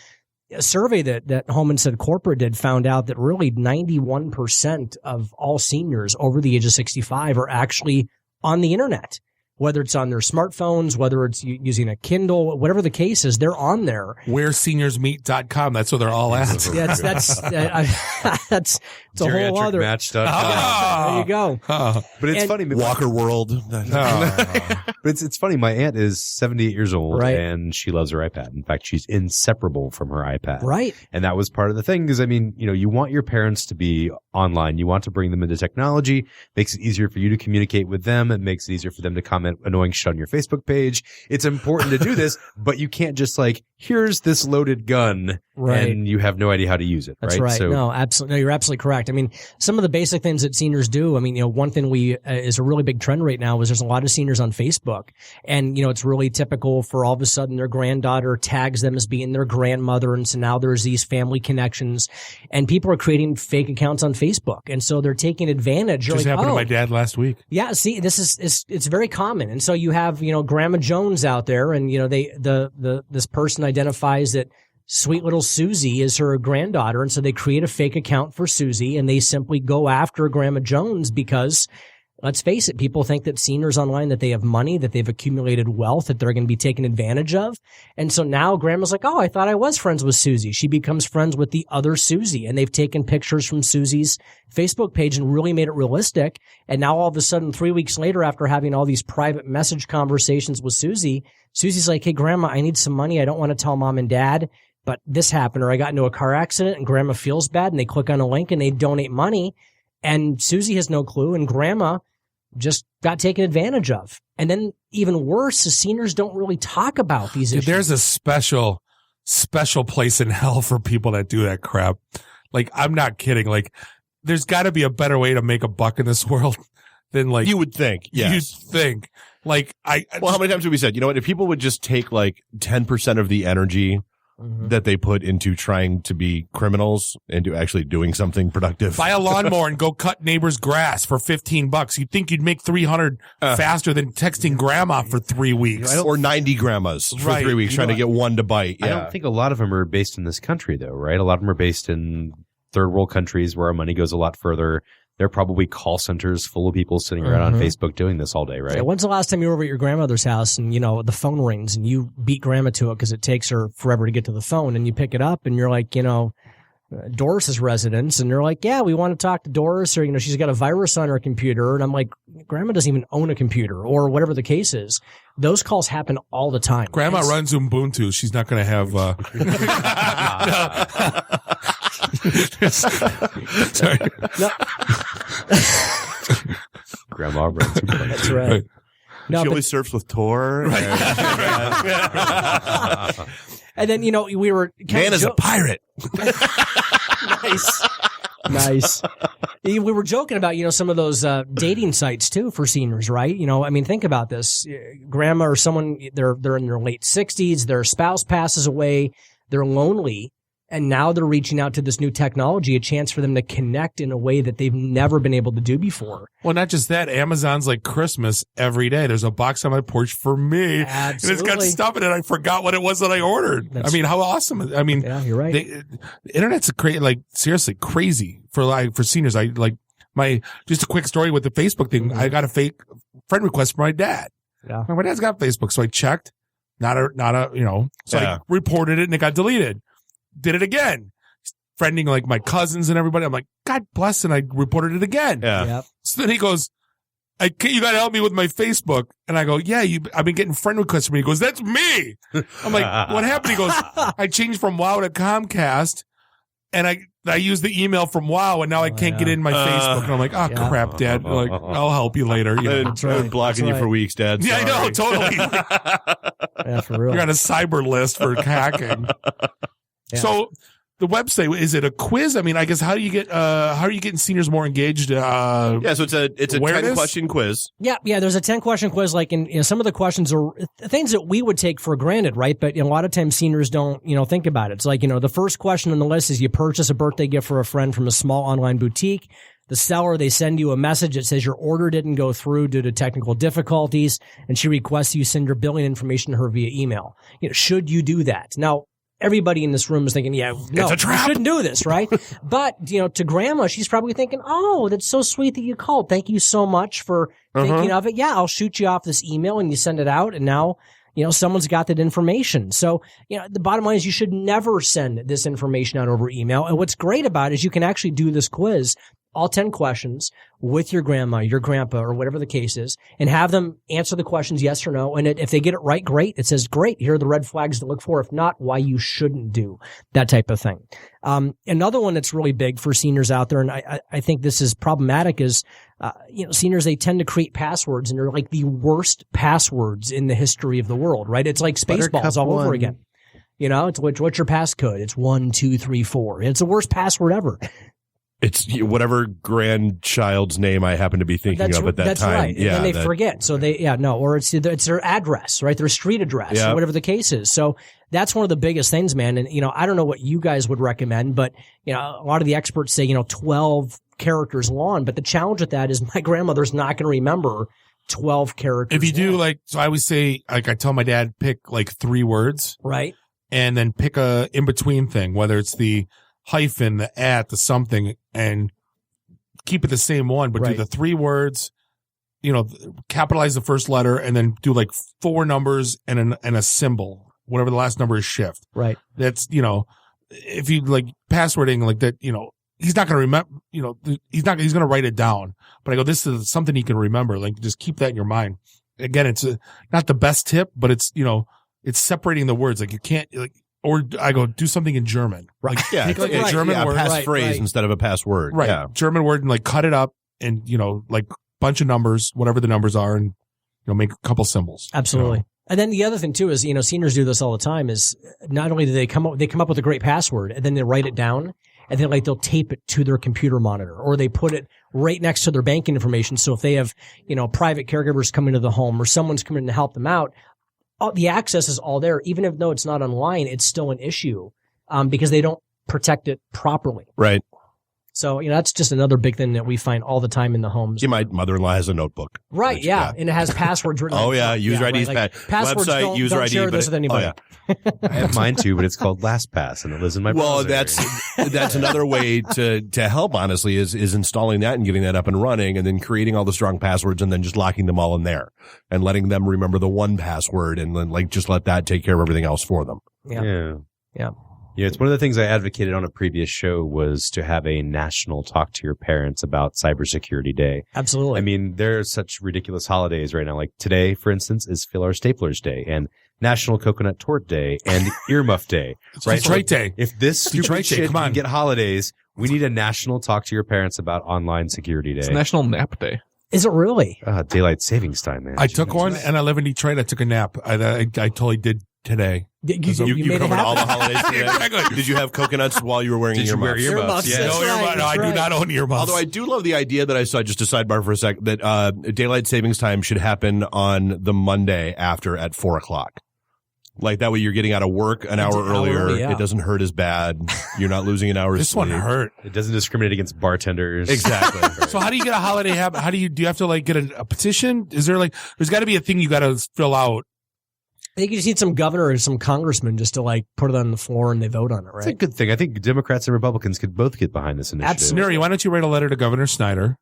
Speaker 18: a survey that Home and Said Corporate did found out that really 91% of all seniors over the age of 65 are actually on the internet. Whether it's on their smartphones, whether it's using a Kindle, whatever the case is, they're on there.
Speaker 2: WhereSeniorsMeet.com. That's where they're all at.
Speaker 18: Yeah, that's it's a whole other
Speaker 3: Match.com.
Speaker 18: There you go.
Speaker 3: But it's funny.
Speaker 23: Walker World.
Speaker 3: But it's funny. My aunt is 78 years old,
Speaker 18: right,
Speaker 3: and she loves her iPad. In fact, she's inseparable from her iPad.
Speaker 18: Right.
Speaker 3: And that was part of the thing, because I mean, you know, you want your parents to be online. You want to bring them into technology. Makes it easier for you to communicate with them. It makes it easier for them to comment annoying shit on your Facebook page. It's important to do this, but you can't just like, here's this loaded gun,
Speaker 18: right,
Speaker 3: and you have no idea how to use it.
Speaker 18: That's right.
Speaker 3: So,
Speaker 18: no, absolutely. No, you're absolutely correct. I mean, some of the basic things that seniors do. I mean, you know, one thing is a really big trend right now is there's a lot of seniors on Facebook, and you know, it's really typical for all of a sudden their granddaughter tags them as being their grandmother, and so now there's these family connections, and people are creating fake accounts on Facebook, and so they're taking advantage.
Speaker 2: Just happened to my dad last week.
Speaker 18: Yeah, see, it's very common. And so you have, you know, Grandma Jones out there, and you know, this person identifies that sweet little Susie is her granddaughter, and so they create a fake account for Susie, and they simply go after Grandma Jones because, let's face it, people think that seniors online, that they have money, that they've accumulated wealth, that they're going to be taken advantage of. And so now Grandma's like, oh, I thought I was friends with Susie. She becomes friends with the other Susie, and they've taken pictures from Susie's Facebook page and really made it realistic. And now all of a sudden, 3 weeks later, after having all these private message conversations with Susie, Susie's like, hey, Grandma, I need some money. I don't want to tell mom and dad, but this happened, or I got into a car accident, and Grandma feels bad, and they click on a link and they donate money. And Susie has no clue, and Grandma just got taken advantage of. And then even worse is seniors don't really talk about these issues.
Speaker 2: There's a special place in hell for people that do that crap. Like, I'm not kidding. Like, there's got to be a better way to make a buck in this world than like
Speaker 23: you would think. Yes.
Speaker 2: You'd think. Like,
Speaker 23: well, how many times have we said, you know what, if people would just take like 10% of the energy that they put into trying to be criminals into actually doing something productive.
Speaker 2: Buy a lawnmower and go cut neighbor's grass for $15. You'd think you'd make 300 faster than texting grandma for 3 weeks.
Speaker 23: Or 90 grandmas for 3 weeks trying to get one to bite. Yeah.
Speaker 3: I don't think a lot of them are based in this country, though, right? A lot of them are based in third world countries where our money goes a lot further. There are probably call centers full of people sitting around on Facebook doing this all day, right?
Speaker 18: Yeah, when's the last time you were over at your grandmother's house and, you know, the phone rings and you beat grandma to it because it takes her forever to get to the phone, and you pick it up and you're like, you know, Doris's residence, and you're like, yeah, we want to talk to Doris, or, you know, she's got a virus on her computer. And I'm like, grandma doesn't even own a computer, or whatever the case is. Those calls happen all the time.
Speaker 2: Grandma runs Ubuntu. She's not going to have, sorry.
Speaker 18: No.
Speaker 3: Grandma runs Ubuntu.
Speaker 18: That's right.
Speaker 23: No, she only surfs with Tor. Right.
Speaker 18: And then, you know, we were
Speaker 23: man is a pirate.
Speaker 18: Nice. We were joking about, you know, some of those dating sites too for seniors, right? You know, I mean, think about this. Grandma or someone, they're in their late 60s, their spouse passes away, they're lonely, and now they're reaching out to this new technology, a chance for them to connect in a way that they've never been able to do before.
Speaker 2: Well, not just that. Amazon's like Christmas every day. There's a box on my porch for me.
Speaker 18: Absolutely.
Speaker 2: And it's got stuff in it. I forgot what it was that I ordered. I mean, how awesome. I mean,
Speaker 18: yeah, you're right.
Speaker 2: The internet's seriously crazy for seniors. Just a quick story with the Facebook thing. I got a fake friend request from my dad.
Speaker 18: Yeah.
Speaker 2: My dad's got Facebook. So I checked, so I reported it and it got deleted. Did it again, friending like my cousins and everybody. I'm like, God bless, and I reported it again.
Speaker 23: Yeah.
Speaker 18: Yep.
Speaker 2: So then he goes, You got to help me with my Facebook. And I go, yeah, I've been getting friend requests from me. He goes, that's me. I'm like, what happened? He goes, I changed from WoW to Comcast, and I used the email from WoW, and now I can't get in my Facebook. And I'm like, crap, Dad. Like, I'll help you later. You know?
Speaker 23: I've been blocking you for weeks, Dad.
Speaker 2: Yeah, I know,
Speaker 23: Sorry.
Speaker 2: totally.
Speaker 18: Yeah, for real.
Speaker 2: You're on a cyber list for hacking.
Speaker 18: Yeah.
Speaker 2: So the website, is it a quiz? I mean, I guess how are you getting seniors more engaged?
Speaker 23: So it's a 10-question quiz.
Speaker 18: Yeah, there's a 10-question quiz. Like, some of the questions are things that we would take for granted, right? But a lot of times seniors don't, think about it. It's like, the first question on the list is you purchase a birthday gift for a friend from a small online boutique. The seller, they send you a message that says your order didn't go through due to technical difficulties, and she requests you send your billing information to her via email. Should you do that? Now, everybody in this room is thinking, no, you shouldn't do this, right? But, to grandma, she's probably thinking, oh, that's so sweet that you called. Thank you so much for thinking of it. Yeah, I'll shoot you off this email, and you send it out, and now, someone's got that information. So, the bottom line is you should never send this information out over email. And what's great about it is you can actually do this quiz, all 10 questions, with your grandma, your grandpa, or whatever the case is, and have them answer the questions yes or no. And if they get it right, great. It says, great, here are the red flags to look for. If not, why you shouldn't do that type of thing. Another one that's really big for seniors out there, and I think this is problematic, is, seniors, they tend to create passwords, and they're like the worst passwords in the history of the world, right? It's like Spaceballs all over again. It's what's your passcode? It's 1, 2, 3, 4. It's the worst password ever.
Speaker 23: It's whatever grandchild's name I happen to be thinking of at that
Speaker 18: that's
Speaker 23: time.
Speaker 18: Right.
Speaker 23: Yeah,
Speaker 18: and then they forget. So or it's their address, right? Their street address, or whatever the case is. So that's one of the biggest things, man. And, I don't know what you guys would recommend, but, a lot of the experts say, 12 characters long. But the challenge with that is my grandmother's not going to remember 12 characters.
Speaker 2: If you do so I always say, I tell my dad, pick like 3 words.
Speaker 18: Right.
Speaker 2: And then pick a in-between thing, whether it's the hyphen, the at, the something, and keep it the same one, but do the 3 words, capitalize the first letter, and then do like 4 numbers and a symbol, whatever the last number is, shift.
Speaker 18: Right.
Speaker 2: That's, if you like passwording like that, he's not going to remember, he's going to write it down. But I go, this is something he can remember. Like, just keep that in your mind. Again, it's not the best tip, but it's, it's separating the words. Like, you can't, or I go, do something in German.
Speaker 23: Right.
Speaker 2: Yeah. Take like a German word.
Speaker 23: A passphrase instead of a password.
Speaker 2: Right.
Speaker 23: Yeah.
Speaker 2: German word, and like cut it up and, like bunch of numbers, whatever the numbers are, and, make a couple symbols.
Speaker 18: Absolutely. And then the other thing too is, seniors do this all the time, is not only do they come up with a great password, and then they write it down, and then they'll tape it to their computer monitor, or they put it right next to their banking information. So if they have, private caregivers come into the home, or someone's coming in to help them out, the access is all there. Even though it's not online, it's still an issue, because they don't protect it properly.
Speaker 23: Right.
Speaker 18: So, that's just another big thing that we find all the time in the homes.
Speaker 23: See, my mother-in-law has a notebook.
Speaker 18: Right, yeah. And it has passwords written on it.
Speaker 23: User IDs,
Speaker 18: passwords.
Speaker 23: Website, user
Speaker 18: don't
Speaker 23: ID.
Speaker 18: share this with anybody.
Speaker 3: I have mine too, but it's called LastPass, and it lives in my browser.
Speaker 23: That's another way to help, honestly, is installing that and getting that up and running, and then creating all the strong passwords, and then just locking them all in there and letting them remember the one password, and then just let that take care of everything else for them.
Speaker 18: Yeah.
Speaker 3: Yeah, it's one of the things I advocated on a previous show was to have a national talk to your parents about Cybersecurity Day.
Speaker 18: Absolutely.
Speaker 3: I mean, there are such ridiculous holidays right now. Like today, for instance, is Fill Our Staplers Day and National Coconut Tort Day and Earmuff Day.
Speaker 2: Right? Detroit Day.
Speaker 3: If this stupid shit can get holidays, we need a national talk to your parents about online security day.
Speaker 1: It's National Nap Day.
Speaker 18: Is it really?
Speaker 3: Daylight savings time, man.
Speaker 2: I took one, and I live in Detroit. I took a nap. I totally did today.
Speaker 23: You covered all the holidays today.
Speaker 2: Exactly.
Speaker 23: Did you have coconuts while you were wearing earmuffs?
Speaker 2: Yeah. No, I do not own earmuffs.
Speaker 23: Although I do love the idea that I saw, just a sidebar for a sec, that daylight savings time should happen on the Monday after at 4:00. Like that way you're getting out of work an hour earlier.
Speaker 18: Yeah.
Speaker 23: It doesn't hurt as bad. You're not losing an hour's
Speaker 2: This
Speaker 23: sleep.
Speaker 2: one hurt.
Speaker 3: It doesn't discriminate against bartenders.
Speaker 23: Exactly.
Speaker 2: So how do you get a holiday habit? Do you have to get a petition? Is there there's got to be a thing you got to fill out?
Speaker 18: I think you just need some governor or some congressman just to put it on the floor and they vote on it, right?
Speaker 3: It's a good thing. I think Democrats and Republicans could both get behind this initiative.
Speaker 18: Absolutely.
Speaker 2: Neri, why don't you write a letter to Governor Snyder?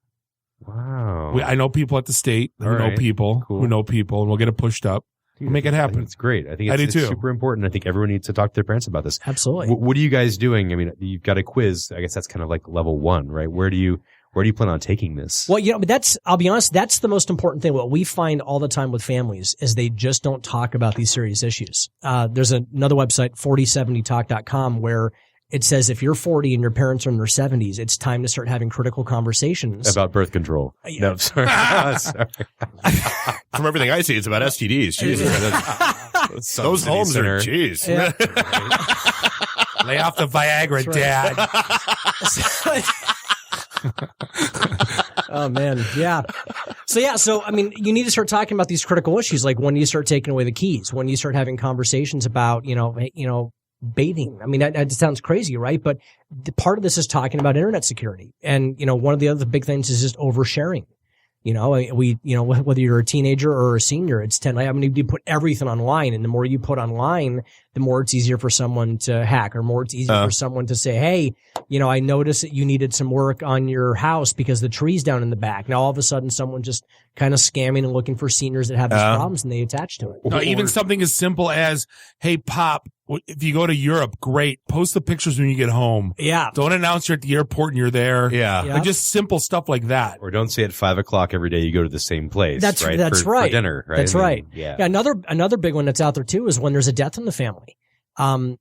Speaker 3: Wow.
Speaker 2: I know people at the state who know people who know people, and we'll get it pushed up. We'll make it happen.
Speaker 3: It's great. I think
Speaker 2: I do too.
Speaker 3: It's super important. I think everyone needs to talk to their parents about this.
Speaker 18: Absolutely.
Speaker 3: What are you guys doing? I mean, you've got a quiz. I guess that's kind of like level 1, right? Where do you Where do you plan on taking this?
Speaker 18: Well, but I'll be honest, that's the most important thing. What we find all the time with families is they just don't talk about these serious issues. There's another website, 4070talk.com, where it says if you're 40 and your parents are in their 70s, it's time to start having critical conversations.
Speaker 3: About birth control. No, I'm sorry. Sorry.
Speaker 23: From everything I see, it's about STDs. Jesus. Those homes are, jeez.
Speaker 2: Yeah. Lay off the Viagra, Dad.
Speaker 18: Oh man. Yeah. So I mean, you need to start talking about these critical issues. Like when you start taking away the keys, when you start having conversations about, bathing. I mean, that sounds crazy, right? But part of this is talking about internet security. And, one of the other big things is just oversharing. Whether you're a teenager or a senior, you put everything online, and the more you put online, the more it's easier for someone to hack, or more it's easier for someone to say, hey, I noticed that you needed some work on your house because the tree's down in the back. Now, all of a sudden, someone's just kind of scamming and looking for seniors that have these problems, and they attach to it.
Speaker 2: No, even something as simple as, hey, Pop, if you go to Europe, great. Post the pictures when you get home.
Speaker 18: Yeah.
Speaker 2: Don't announce you're at the airport and you're there.
Speaker 23: Yeah.
Speaker 2: Like just simple stuff like that.
Speaker 3: Or don't say at 5:00 every day you go to the same place.
Speaker 18: That's
Speaker 3: right.
Speaker 18: right.
Speaker 3: For dinner, right?
Speaker 18: That's right.
Speaker 3: Yeah.
Speaker 18: Another big one that's out there too is when there's a death in the family. The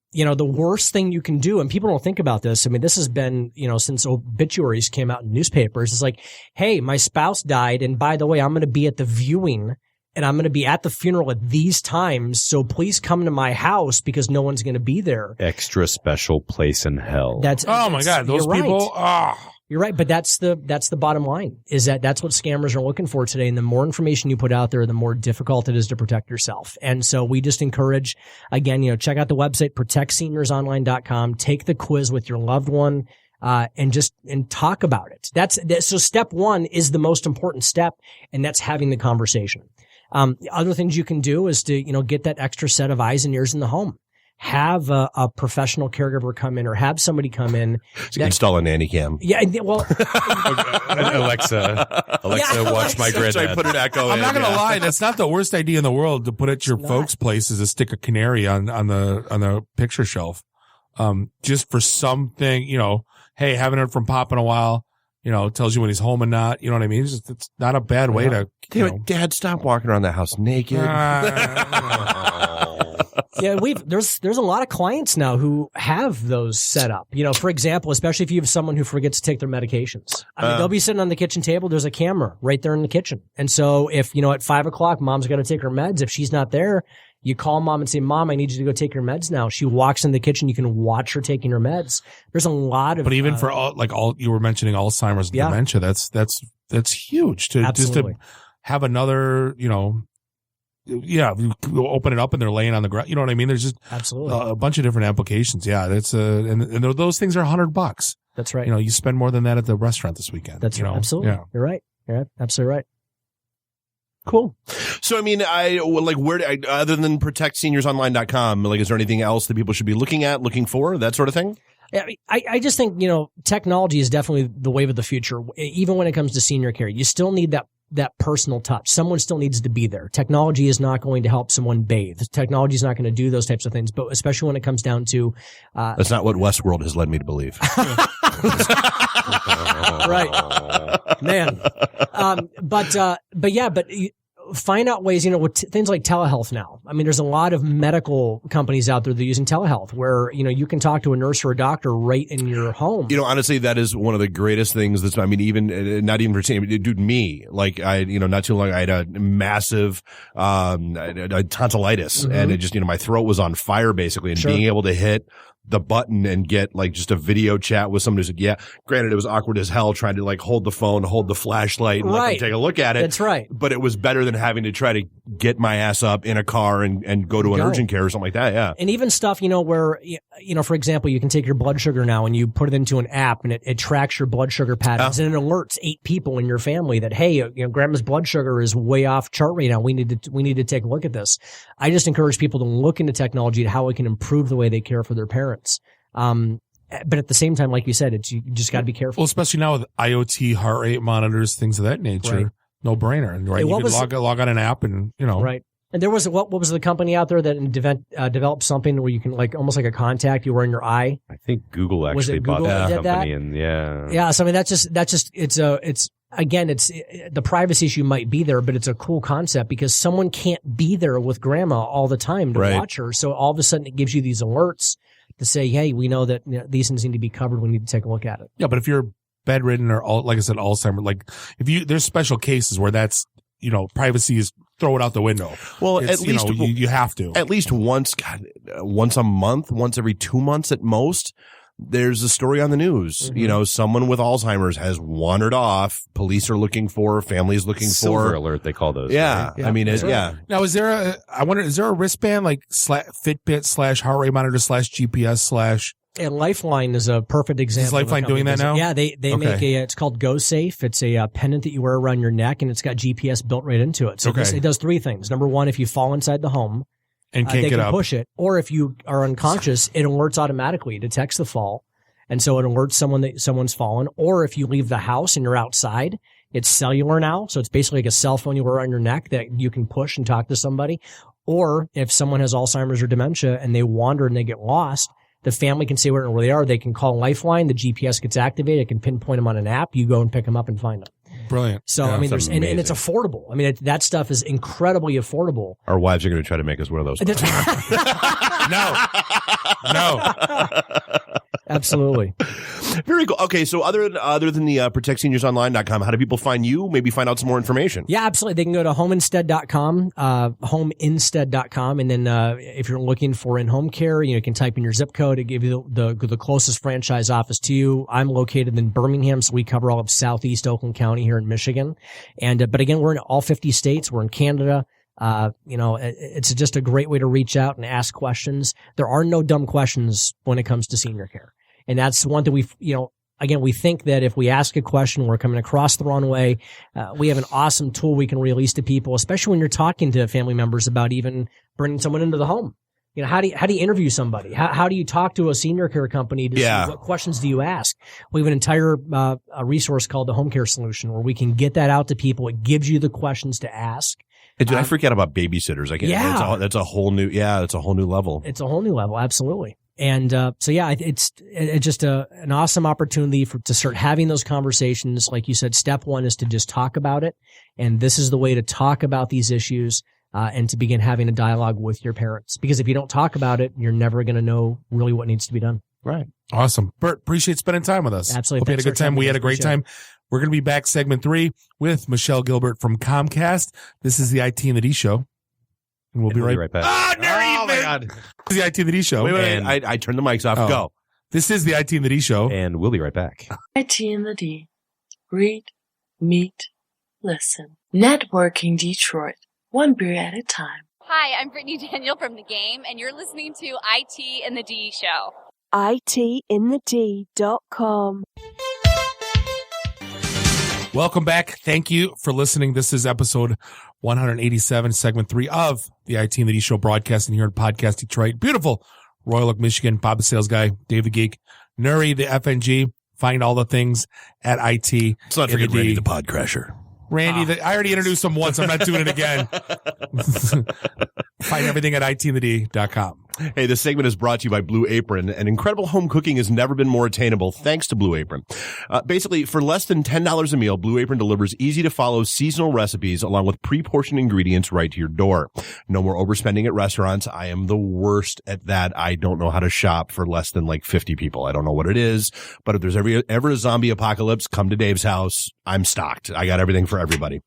Speaker 18: worst thing you can do, and people don't think about this. I mean, this has been, since obituaries came out in newspapers. It's like, hey, my spouse died, and by the way, I'm going to be at the viewing, and I'm going to be at the funeral at these times. So please come to my house because no one's going to be there.
Speaker 3: Extra special place in hell.
Speaker 2: My God, those people.
Speaker 18: You're right, but that's the bottom line, is that's what scammers are looking for today. And the more information you put out there, the more difficult it is to protect yourself. And so we just encourage, again, check out the website, protectseniorsonline.com, take the quiz with your loved one, and talk about it. So step one is the most important step, and that's having the conversation. Other things you can do is to, get that extra set of eyes and ears in the home. Have a professional caregiver come in, or have somebody come in.
Speaker 23: Install a nanny cam.
Speaker 18: Yeah, well,
Speaker 3: Alexa, watch my granddad.
Speaker 23: Put an echo.
Speaker 2: I'm not gonna lie, that's not the worst idea in the world to put at your folks' place, is to stick a canary on the picture shelf, just for something. Hey, haven't heard from Pop in a while. Tells you when he's home and not. You know what I mean? It's not a bad way to.
Speaker 23: Dad, stop walking around the house naked.
Speaker 18: Yeah, there's a lot of clients now who have those set up. For example, especially if you have someone who forgets to take their medications. I mean, they'll be sitting on the kitchen table. There's a camera right there in the kitchen. And so if, at 5:00, mom's got to take her meds. If she's not there, you call mom and say, Mom, I need you to go take your meds now. She walks in the kitchen. You can watch her taking her meds. There's a lot of.
Speaker 2: But even for all you were mentioning Alzheimer's and dementia, that's huge to just to have another, you open it up and they're laying on the ground. You know what I mean? There's just
Speaker 18: absolutely
Speaker 2: a bunch of different applications. Yeah, that's and those things are $100.
Speaker 18: That's right.
Speaker 2: You spend more than that at the restaurant this weekend.
Speaker 18: That's right. Absolutely.
Speaker 2: Yeah.
Speaker 18: You're right. You're absolutely right.
Speaker 23: Cool. So, I mean, other than protectseniorsonline.com, is there anything else that people should be looking for, that sort of thing?
Speaker 18: I just think, technology is definitely the wave of the future. Even when it comes to senior care, you still need that personal touch. Someone still needs to be there. Technology is not going to help someone bathe. Technology is not going to do those types of things, but especially when it comes down to...
Speaker 23: That's not what Westworld has led me to believe.
Speaker 18: Right. Man. But find out ways, with things like telehealth now. I mean, there's a lot of medical companies out there that are using telehealth where, you can talk to a nurse or a doctor right in your home.
Speaker 23: Honestly, that is one of the greatest things not even for saying, dude, me, not too long, I had a massive, tonsillitis and it just, my throat was on fire basically, and being able to hit the button and get just a video chat with someone who said, yeah, granted it was awkward as hell trying to hold the phone, hold the flashlight and let them take a look at it.
Speaker 18: That's right.
Speaker 23: But it was better than having to try to get my ass up in a car and go to an urgent care or something like that. Yeah.
Speaker 18: And even stuff, where, for example, you can take your blood sugar now and you put it into an app and it tracks your blood sugar patterns and it alerts 8 people in your family that, hey, grandma's blood sugar is way off chart right now. We need to take a look at this. I just encourage people to look into technology to how it can improve the way they care for their parents. But at the same time, like you said, you just got to be careful.
Speaker 2: Well, especially now with IoT heart rate monitors, things of that nature.
Speaker 18: Right.
Speaker 2: No brainer. Right. You can log on an app and,
Speaker 18: Right. And there was what was the company out there that developed something where you can like almost like a contact you wear in your eye?
Speaker 3: I think Google actually bought that company, and
Speaker 18: yeah. So I mean, that's just it's the privacy issue might be there, but it's a cool concept because someone can't be there with grandma all the time to watch her. So all of a sudden, it gives you these alerts to say, hey, we know that these things need to be covered. We need to take a look at it.
Speaker 2: Yeah, but if you're bedridden or like I said, Alzheimer's, like there's special cases where that's privacy is throw it out the window.
Speaker 23: Well, at least
Speaker 2: you have to
Speaker 23: at least once a month, once every 2 months at most. There's a story on the news.
Speaker 18: Mm-hmm.
Speaker 23: Someone with Alzheimer's has wandered off. Police are looking for. Families looking
Speaker 3: Silver
Speaker 23: for.
Speaker 3: alert, they call those.
Speaker 23: Yeah,
Speaker 3: right?
Speaker 23: I mean, yeah.
Speaker 2: Now, is there a wristband like Fitbit / heart rate monitor / GPS /
Speaker 18: And Lifeline is a perfect example.
Speaker 2: Is Lifeline doing that now?
Speaker 18: Yeah, they make it's called Go Safe. It's a pendant that you wear around your neck, and it's got GPS built right into it. So it does three things. Number one, if you fall inside the home
Speaker 2: and can't
Speaker 18: they
Speaker 2: get
Speaker 18: can
Speaker 2: up,
Speaker 18: push it. Or if you are unconscious, it alerts automatically. It detects the fall, and so it alerts someone that someone's fallen. Or if you leave the house and you're outside, it's cellular now, so it's basically like a cell phone you wear on your neck that you can push and talk to somebody. Or if someone has Alzheimer's or dementia and they wander and they get lost, the family can say where they are. They can call Lifeline. The GPS gets activated. It can pinpoint them on an app. You go and pick them up and find them.
Speaker 2: Brilliant.
Speaker 18: So, I mean, and it's affordable. I mean, that stuff is incredibly affordable.
Speaker 23: Our wives are going to try to make us wear those.
Speaker 2: No.
Speaker 18: Absolutely.
Speaker 23: Very cool. Okay, so other than the protectseniors.online.com, how do people find you? Maybe find out some more information.
Speaker 18: Yeah, absolutely. They can go to homeinstead.com, homeinstead.com, and then if you're looking for in-home care, you can type in your zip code to give you the closest franchise office to you. I'm located in Birmingham, so we cover all of Southeast Oakland County here in Michigan. And but again, we're in all 50 states. We're in Canada. It's just a great way to reach out and ask questions. There are no dumb questions when it comes to senior care. And that's one thing we think that if we ask a question, we're coming across the wrong way. We have an awesome tool we can release to people, especially when you're talking to family members about even bringing someone into the home. How do you interview somebody? How do you talk to a senior care company to see what questions do you ask? We have an entire a resource called the Home Care Solution where we can get that out to people. It gives you the questions to ask.
Speaker 23: Dude, I forget about babysitters. That's a whole new level.
Speaker 18: It's a whole new level. Absolutely. And it's just an awesome opportunity to start having those conversations. Like you said, step one is to just talk about it. And this is the way to talk about these issues and to begin having a dialogue with your parents. Because if you don't talk about it, you're never going to know really what needs to be done.
Speaker 23: Right.
Speaker 2: Awesome. Bert, appreciate spending time with us.
Speaker 18: Absolutely.
Speaker 2: Hope you had a good time. We had a great time. We're going to be back segment 3 with Michelle Gilbert from Comcast. This is the IT and the D Show. And we'll be right back.
Speaker 23: Oh my God.
Speaker 2: This is the IT and the D Show.
Speaker 23: Wait. I turned the mics off. Go.
Speaker 2: This is the IT and the D Show.
Speaker 3: And we'll be right back.
Speaker 8: IT and the D. Read, meet, listen. Networking Detroit. One beer at a time.
Speaker 16: Hi, I'm Brittany Daniel from The Game, and you're listening to IT and the D Show.
Speaker 13: ITintheD.com.
Speaker 2: Welcome back. Thank you for listening. This is episode 187, segment 3 of the IT and the D Show, broadcasting here in Podcast Detroit. Beautiful Royal Oak, Michigan. Bob the Sales Guy, Dave the Geek, Nuri the FNG. Find all the things at IT.
Speaker 23: Let's not forget Randy the Pod Crasher.
Speaker 2: Randy, I already introduced him once. I'm not doing it again. Find everything at ITintheD.com.
Speaker 23: Hey, this segment is brought to you by Blue Apron, and incredible home cooking has never been more attainable thanks to Blue Apron. Basically, for less than $10 a meal, Blue Apron delivers easy-to-follow seasonal recipes along with pre-portioned ingredients right to your door. No more overspending at restaurants. I am the worst at that. I don't know how to shop for less than like 50 people. I don't know what it is, but if there's ever a zombie apocalypse, come to Dave's house. I'm stocked. I got everything for everybody.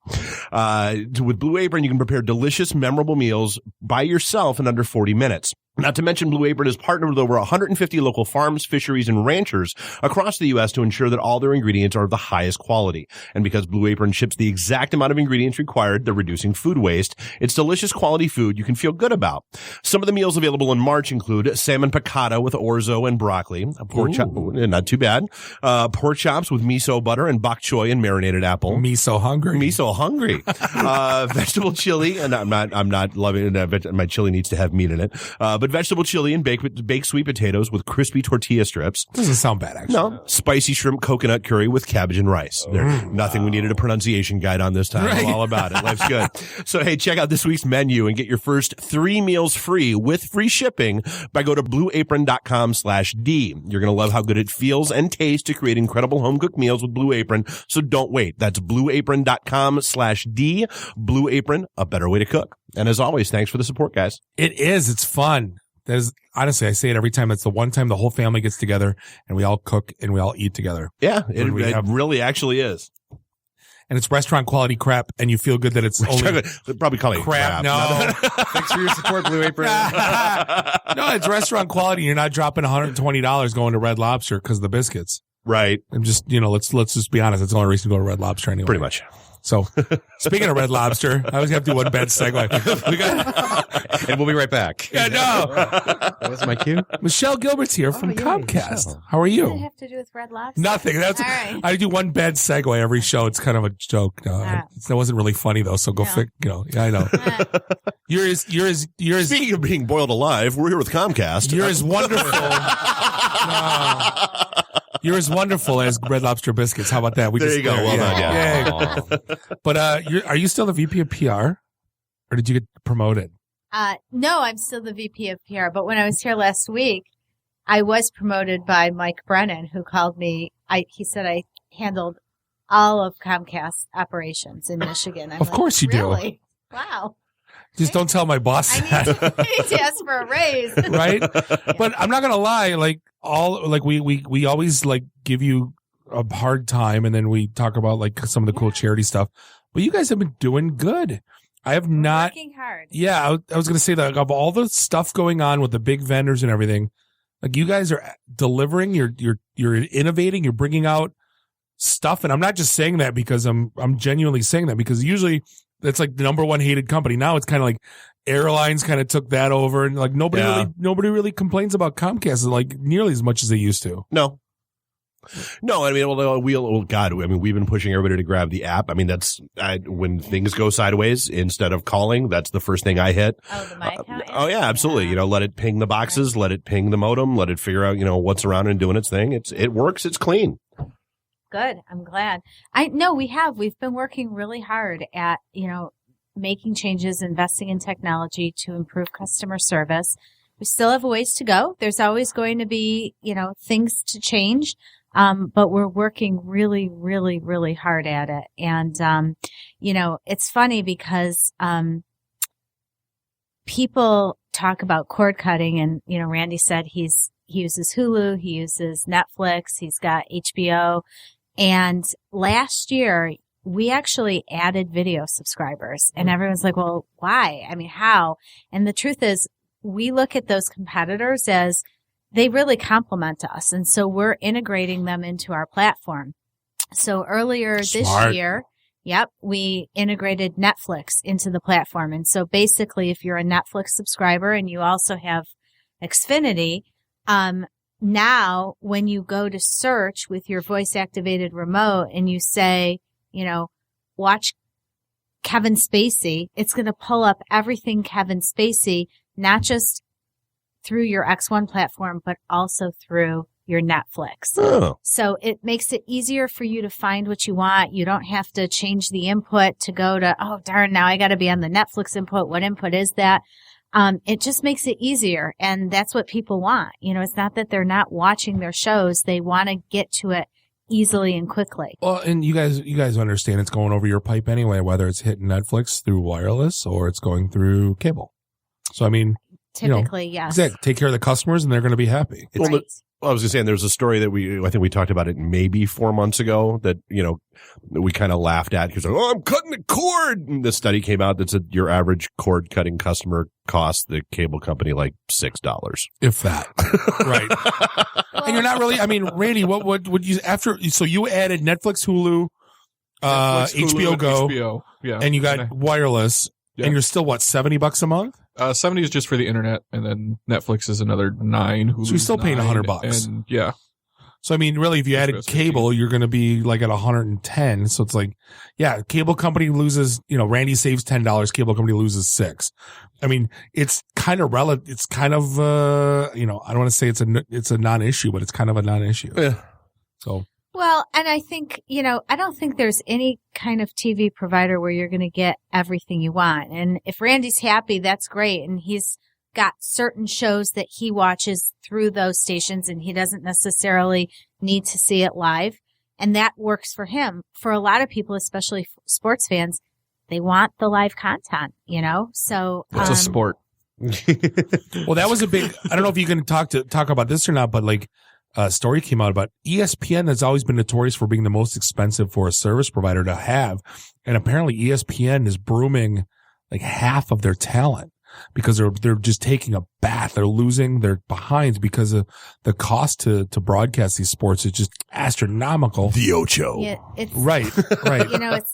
Speaker 23: With Blue Apron, you can prepare delicious, memorable meals by yourself in under 40 minutes. Not to mention, Blue Apron has partnered with over 150 local farms, fisheries, and ranchers across the U.S. to ensure that all their ingredients are of the highest quality. And because Blue Apron ships the exact amount of ingredients required, they're reducing food waste. It's delicious quality food you can feel good about. Some of the meals available in March include salmon piccata with orzo and broccoli, pork chop, not too bad, pork chops with miso butter and bok choy and marinated apple.
Speaker 2: Miso hungry.
Speaker 23: Vegetable chili, and I'm not loving it. My chili needs to have meat in it. But but vegetable chili and baked sweet potatoes with crispy tortilla strips.
Speaker 2: Doesn't sound bad, actually.
Speaker 23: No, spicy shrimp coconut curry with cabbage and rice. Nothing we needed a pronunciation guide on this time.
Speaker 2: Right.
Speaker 23: I'm all about it. Life's good. So, hey, check out this week's menu and get your first 3 meals free with free shipping by go to blueapron.com/D. You're going to love how good it feels and tastes to create incredible home-cooked meals with Blue Apron. So don't wait. That's blueapron.com/D. Blue Apron, a better way to cook. And as always, thanks for the support, guys.
Speaker 2: It is. It's fun. Honestly, I say it every time. It's the one time the whole family gets together and we all cook and we all eat together.
Speaker 23: Yeah, it really actually is.
Speaker 2: And it's restaurant quality crap, and you feel good that it's only
Speaker 23: they'd probably call it crap.
Speaker 2: No,
Speaker 3: thanks for your support, Blue Apron.
Speaker 2: No, it's restaurant quality. You're not dropping $120 going to Red Lobster because of the biscuits,
Speaker 23: right?
Speaker 2: I'm just, let's just be honest. It's the only reason to go to Red Lobster anyway.
Speaker 23: Pretty much.
Speaker 2: So, speaking of Red Lobster, I always have to do one bad segue.
Speaker 3: And we'll be right back.
Speaker 2: Yeah, no.
Speaker 3: That was my cue.
Speaker 2: Michelle Gilbert's here from Comcast.
Speaker 3: Michelle.
Speaker 2: How are you?
Speaker 12: What does it have to do with Red Lobster?
Speaker 2: Nothing. That's
Speaker 12: All right.
Speaker 2: I do one bad segue every show. It's kind of a joke. No, that wasn't really funny though. So go fix. Yeah, I know. You're as
Speaker 23: Speaking of being boiled alive, we're here with Comcast.
Speaker 2: You're as wonderful. You're as wonderful as Red Lobster biscuits. How about that?
Speaker 23: There you go. Well done. Yeah.
Speaker 2: But are you still the VP of PR, or did you get promoted?
Speaker 5: No, I'm still the VP of PR. But when I was here last week, I was promoted by Mike Brennan, who called me. He said I handled all of Comcast operations in Michigan. I'm
Speaker 2: of course you
Speaker 5: really?
Speaker 2: do.
Speaker 5: Wow.
Speaker 2: Just don't tell my boss that.
Speaker 5: I need to ask for a raise.
Speaker 2: Right? But I'm not gonna lie, we always give you a hard time, and then we talk about some of the cool charity stuff. But you guys have been doing good. I have not
Speaker 5: working hard.
Speaker 2: Yeah, I was gonna say that of all the stuff going on with the big vendors and everything, you guys are delivering. You're innovating. You're bringing out stuff, and I'm not just saying that because I'm genuinely saying that because usually that's the number one hated company. Now it's kind of airlines kind of took that over, and nobody really complains about Comcast nearly as much as they used to.
Speaker 23: No, I mean, we've been pushing everybody to grab the app. I mean, when things go sideways, instead of calling, that's the first thing I hit.
Speaker 5: Oh, the My Account?
Speaker 23: Oh, yeah, absolutely. Let it ping the boxes, let it ping the modem, let it figure out, what's around and doing its thing. It works. It's clean.
Speaker 5: Good. I'm glad. We've been working really hard at, making changes, investing in technology to improve customer service. We still have a ways to go. There's always going to be, things to change. But we're working really, really, really hard at it. And, it's funny because, people talk about cord cutting and, Randy said he uses Hulu, he uses Netflix, he's got HBO. And last year we actually added video subscribers and everyone's like, well, why? I mean, how? And the truth is we look at those competitors as they really complement us. And so we're integrating them into our platform. So earlier this year, we integrated Netflix into the platform. And so basically, if you're a Netflix subscriber and you also have Xfinity, now when you go to search with your voice activated remote and you say, watch Kevin Spacey, it's going to pull up everything Kevin Spacey, not just through your X1 platform, but also through your Netflix.
Speaker 23: Oh.
Speaker 5: So it makes it easier for you to find what you want. You don't have to change the input to go to, oh, darn, now I got to be on the Netflix input. What input is that? It just makes it easier. And that's what people want. It's not that they're not watching their shows. They want to get to it easily and quickly.
Speaker 2: Well, and you guys understand it's going over your pipe anyway, whether it's hitting Netflix through wireless or it's going through cable. So, I mean,
Speaker 5: typically, yes.
Speaker 2: Exactly. Take care of the customers and they're going to be happy.
Speaker 5: Right.
Speaker 23: I was just saying there's a story that I think we talked about it maybe 4 months ago that, we kind of laughed at because, I'm cutting the cord. And the study came out that said your average cord cutting customer costs the cable company $6.
Speaker 2: If that. Right. And you're not really, I mean, Randy, what would you, so you added Netflix, Hulu, HBO Go,
Speaker 1: HBO, yeah.
Speaker 2: And you got wireless, and you're still, $70 a month?
Speaker 1: 70 is just for the internet, and then Netflix is another $9.
Speaker 2: So you're still paying $100.
Speaker 1: And yeah.
Speaker 2: So, I mean, really, if you added cable, you're going to be like at 110. So it's like, yeah, cable company loses, Randy saves $10, cable company loses $6. I mean, it's kind of relative. It's kind of, I don't want to say it's a non-issue, but it's kind of a non-issue.
Speaker 23: Yeah.
Speaker 2: So.
Speaker 5: Well, and I think, I don't think there's any kind of TV provider where you're going to get everything you want. And if Randy's happy, that's great. And he's got certain shows that he watches through those stations and he doesn't necessarily need to see it live. And that works for him. For a lot of people, especially sports fans, they want the live content, So
Speaker 1: it's a sport.
Speaker 2: Well, that was a big, I don't know if you can talk about this or not, but like a story came out about ESPN has always been notorious for being the most expensive for a service provider to have. And apparently ESPN is brooming like half of their talent because they're just taking a bath. They're losing their behinds because of the cost to broadcast these sports is just astronomical.
Speaker 23: The Ocho.
Speaker 5: Yeah, it's
Speaker 2: right.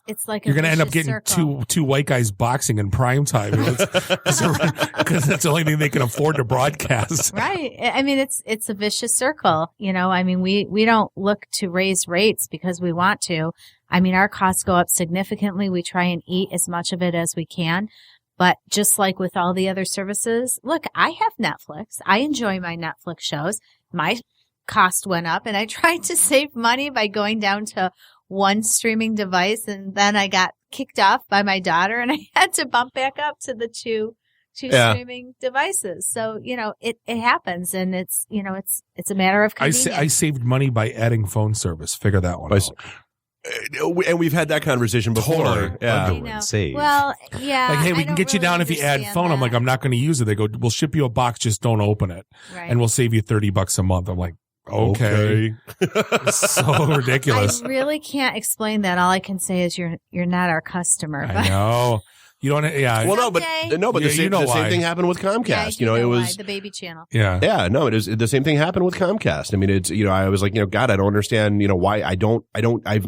Speaker 5: It's like
Speaker 2: you're going to end up getting
Speaker 5: circle.
Speaker 2: two white guys boxing in prime time because that's the only thing they can afford to broadcast.
Speaker 5: Right. I mean, it's a vicious circle. I mean, we don't look to raise rates because we want to. I mean, our costs go up significantly. We try and eat as much of it as we can. But just like with all the other services, look, I have Netflix. I enjoy my Netflix shows. My cost went up and I tried to save money by going down to one streaming device. And then I got kicked off by my daughter and I had to bump back up to the two streaming devices. So, it happens and it's a matter of convenience.
Speaker 2: I saved money by adding phone service. Figure that one out.
Speaker 23: And we've had that conversation before.
Speaker 2: Totally.
Speaker 23: Yeah.
Speaker 5: Well, yeah.
Speaker 2: Like, hey, we can get you down if you add phone.
Speaker 5: That.
Speaker 2: I'm like, I'm not going to use it. They go, we'll ship you a box, just don't open it.
Speaker 5: Right.
Speaker 2: And we'll save you $30 a month. I'm like, okay. It's so ridiculous.
Speaker 5: I really can't explain that. All I can say is you're not our customer.
Speaker 2: I know. You don't, yeah.
Speaker 23: Well, but the same thing happened with Comcast.
Speaker 5: Yeah,
Speaker 23: it was
Speaker 5: the baby channel.
Speaker 2: Yeah.
Speaker 23: Yeah, no, it is the same thing happened with Comcast. I mean, it's, I was like, God, I don't understand, why I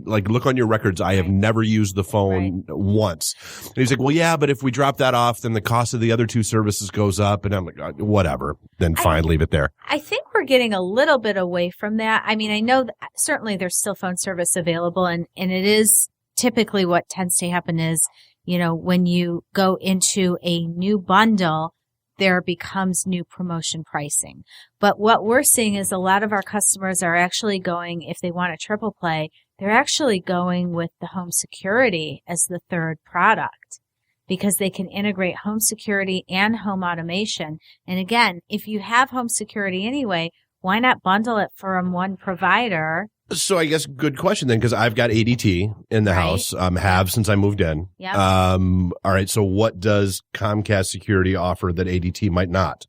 Speaker 23: like look on your records. I have never used the phone once. And he's like, well, yeah, but if we drop that off, then the cost of the other two services goes up. And I'm like, whatever, then fine, leave it there.
Speaker 5: I think we're getting a little bit away from that. I mean, I know that certainly there's still phone service available and it is typically what tends to happen is, when you go into a new bundle, there becomes new promotion pricing. But what we're seeing is a lot of our customers are actually going, if they want a triple play, they're actually going with the home security as the third product because they can integrate home security and home automation. And again, if you have home security anyway, why not bundle it from one provider?
Speaker 23: So I guess good question then, because I've got ADT in the house, have since I moved in.
Speaker 5: Yep.
Speaker 23: All right. So what does Comcast security offer that ADT might not?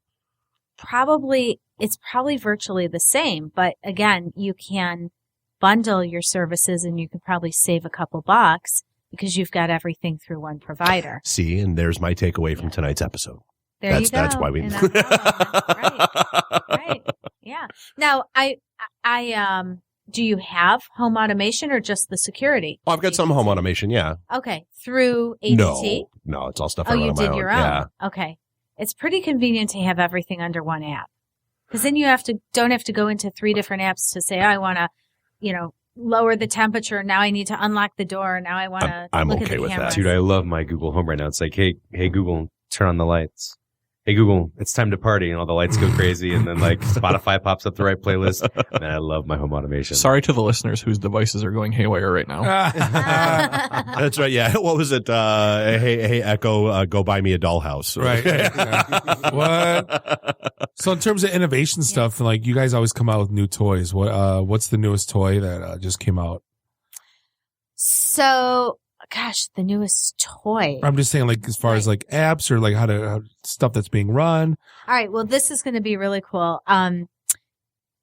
Speaker 5: It's probably virtually the same, but again, you can bundle your services and you can probably save a couple bucks because you've got everything through one provider.
Speaker 23: See, and there's my takeaway from tonight's episode.
Speaker 5: There you go.
Speaker 23: That's why we.
Speaker 5: Right. Yeah. Now, I do you have home automation or just the security?
Speaker 23: Oh, I've got some home automation. Yeah.
Speaker 5: Okay. Through ADT?
Speaker 23: No, it's all stuff I run
Speaker 5: you
Speaker 23: on my
Speaker 5: did
Speaker 23: own.
Speaker 5: your own.
Speaker 23: Yeah.
Speaker 5: Okay. It's pretty convenient to have everything under one app. Because then you don't have to go into 3 different apps to say, I want to, lower the temperature. Now I need to unlock the door. Now I want to look at the camera.
Speaker 3: Dude, I love my Google Home right now. It's like, hey Google, turn on the lights. Hey Google, it's time to party, and all the lights go crazy, and then like Spotify pops up the right playlist. Man, I love my home automation.
Speaker 1: Sorry to the listeners whose devices are going haywire right now.
Speaker 23: That's right. Yeah. What was it? Hey Echo, go buy me a dollhouse.
Speaker 2: Right. Yeah. What? So in terms of innovation stuff, like you guys always come out with new toys. What's the newest toy that just came out?
Speaker 5: So, gosh, the newest toy.
Speaker 2: I'm just saying, like, as far as like apps or like how stuff that's being run.
Speaker 5: All right. Well, this is going to be really cool. And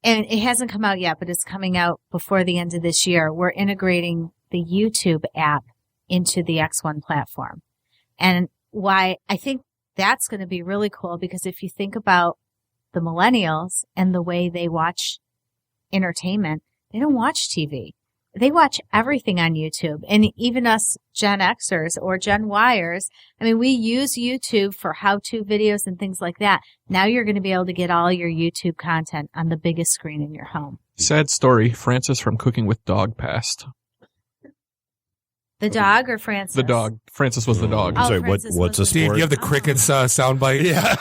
Speaker 5: it hasn't come out yet, but it's coming out before the end of this year. We're integrating the YouTube app into the X1 platform. And why I think that's going to be really cool, because if you think about the millennials and the way they watch entertainment, they don't watch TV. they watch everything on YouTube, and even us Gen Xers or Gen Yers. I mean, we use YouTube for how-to videos and things like that. Now you're going to be able to get all your YouTube content on the biggest screen in your home.
Speaker 1: Sad story. Francis from Cooking with Dog passed.
Speaker 5: The dog or Francis?
Speaker 1: The dog. Francis was the dog.
Speaker 5: Oh,
Speaker 23: Sorry,
Speaker 5: Francis
Speaker 23: what's
Speaker 5: was
Speaker 23: a
Speaker 5: the
Speaker 2: Steve,
Speaker 23: sport?
Speaker 2: you have the crickets soundbite?
Speaker 23: Yeah.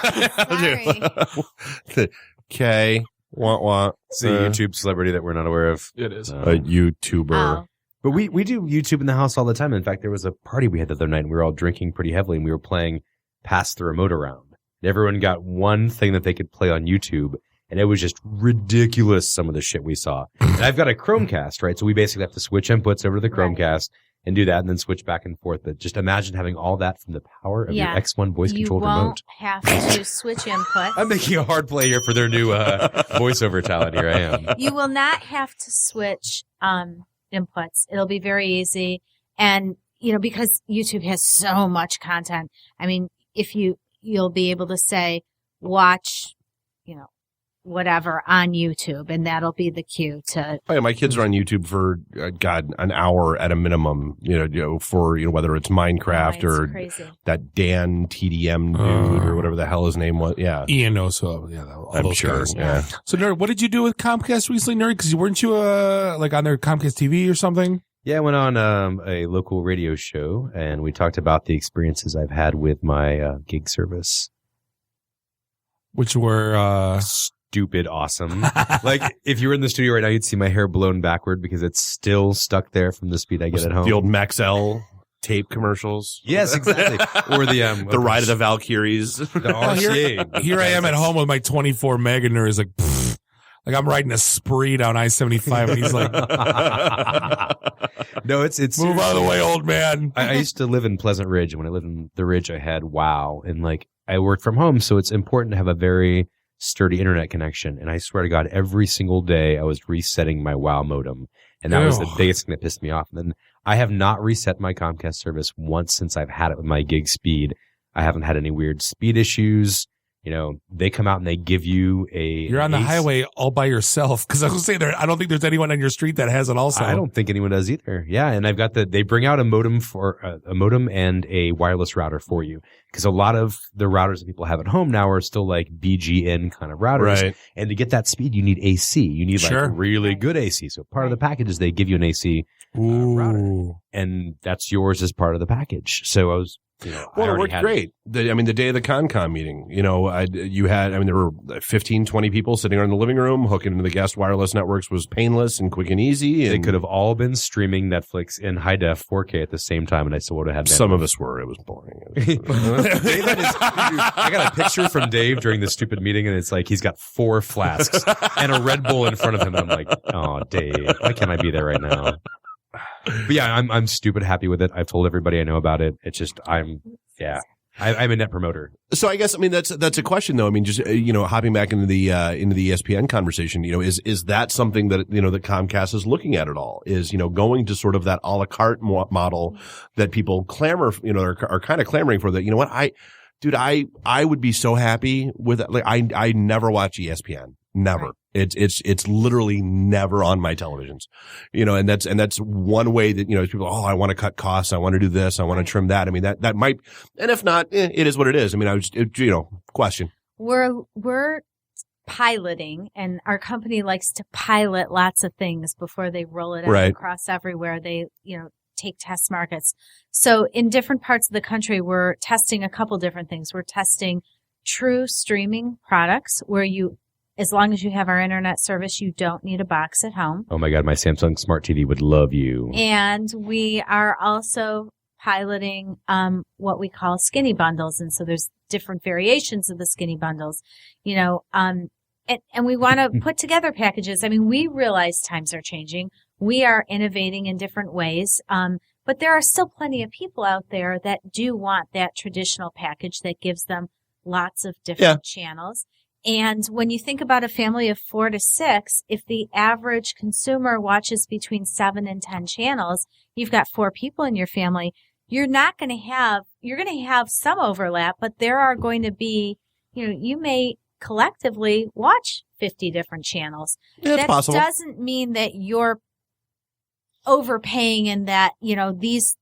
Speaker 23: Okay. Want.
Speaker 3: It's a YouTube celebrity that we're not aware of.
Speaker 1: It is.
Speaker 23: A YouTuber.
Speaker 5: Oh.
Speaker 3: But we do YouTube in the house all the time. In fact, there was a party we had the other night, and we were all drinking pretty heavily, and we were playing Pass the Remote Around. Everyone got one thing that they could play on YouTube, and it was just ridiculous, some of the shit we saw. And I've got a Chromecast, right? So we basically have to switch inputs over to the Chromecast and do that, and then switch back and forth. But just imagine having all that from the power of your X1 voice-controlled remote.
Speaker 5: You won't have to switch inputs.
Speaker 3: I'm making a hard play here for their new voiceover talent. Here I am.
Speaker 5: You will not have to switch inputs. It'll be very easy. And, because YouTube has so much content. I mean, if you'll be able to say, watch, whatever on YouTube, and that'll be the cue to.
Speaker 23: Oh, yeah, my kids are on YouTube for an hour at a minimum. For whether it's Minecraft or
Speaker 5: crazy.
Speaker 23: That Dan TDM dude or whatever the hell his name was. Yeah,
Speaker 2: Ian knows. So all
Speaker 23: I'm
Speaker 2: those
Speaker 23: sure.
Speaker 2: guys.
Speaker 23: Yeah.
Speaker 2: So Nerd, what did you do with Comcast recently, Nerd? Because weren't you on their Comcast TV or something?
Speaker 3: Yeah, I went on a local radio show, and we talked about the experiences I've had with my gig service,
Speaker 2: which were
Speaker 3: stupid awesome. Like, if you were in the studio right now, you'd see my hair blown backward because it's still stuck there from the speed I get at home.
Speaker 23: The old Maxell tape commercials.
Speaker 3: Yes, exactly. Or the
Speaker 23: Ride of the Valkyries.
Speaker 3: The RCA.
Speaker 2: Here I am at home with my 24 meg, and Nerd is like, pfft. Like I'm riding a spree down I-75, and he's like,
Speaker 3: "No, it's
Speaker 2: move out of the way, old man."
Speaker 3: I used to live in Pleasant Ridge, and when I lived in the Ridge, I had WOW, and I worked from home, so it's important to have a very sturdy internet connection. And I swear to God, every single day I was resetting my WOW modem, and that was the biggest thing that pissed me off. And then I have not reset my Comcast service once since I've had it with my gig speed. I haven't had any weird speed issues. They come out and they give you
Speaker 2: You're on the highway all by yourself. Because I was going to say, I don't think there's anyone on your street that has it also.
Speaker 3: I don't think anyone does either. Yeah. And I've got they bring out a modem a modem and a wireless router for you. Because a lot of the routers that people have at home now are still like BGN kind of routers.
Speaker 23: Right.
Speaker 3: And to get that speed, you need AC. You need really good AC. So part of the package is they give you an AC router. And that's yours as part of the package. So I was,
Speaker 23: well, it worked great. The day of the ConCom meeting, there were 15, 20 people sitting in the living room, hooking into the guest wireless networks was painless and quick and easy. And
Speaker 3: they could have all been streaming Netflix in high def 4K at the same time, and I still would have had that.
Speaker 23: Some of us were. It was boring.
Speaker 3: Dave I got a picture from Dave during the stupid meeting, and it's like he's got 4 flasks and a Red Bull in front of him. And I'm like, oh, Dave, why can't I be there right now? But yeah, I'm stupid happy with it. I've told everybody I know about it. It's just I'm a net promoter.
Speaker 23: So I guess that's a question though. I mean, just hopping back into the ESPN conversation, is that something that that Comcast is looking at all? Is going to sort of that a la carte model that people clamor, are kind of clamoring for? That I would be so happy with that. Like I never watch ESPN. Never. Right. It's literally never on my televisions, and that's one way that, people, I want to cut costs. I want to do this. I want to trim that. I mean, that might, and if not, it is what it is. I mean, question.
Speaker 5: We're piloting, and our company likes to pilot lots of things before they roll it out across everywhere. They, take test markets. So in different parts of the country, we're testing a couple different things. We're testing true streaming products where as long as you have our internet service, you don't need a box at home.
Speaker 3: Oh my God, my Samsung Smart TV would love you.
Speaker 5: And we are also piloting what we call skinny bundles. And so there's different variations of the skinny bundles, and we want to put together packages. I mean, we realize times are changing. We are innovating in different ways. But there are still plenty of people out there that do want that traditional package that gives them lots of different channels. And when you think about a family of 4 to 6, if the average consumer watches between 7 and 10 channels, you've got 4 people in your family. You're going to have some overlap, but there are going to be, you may collectively watch 50 different channels.
Speaker 23: Yeah,
Speaker 5: that
Speaker 23: possible.
Speaker 5: Doesn't mean that your overpaying and that, these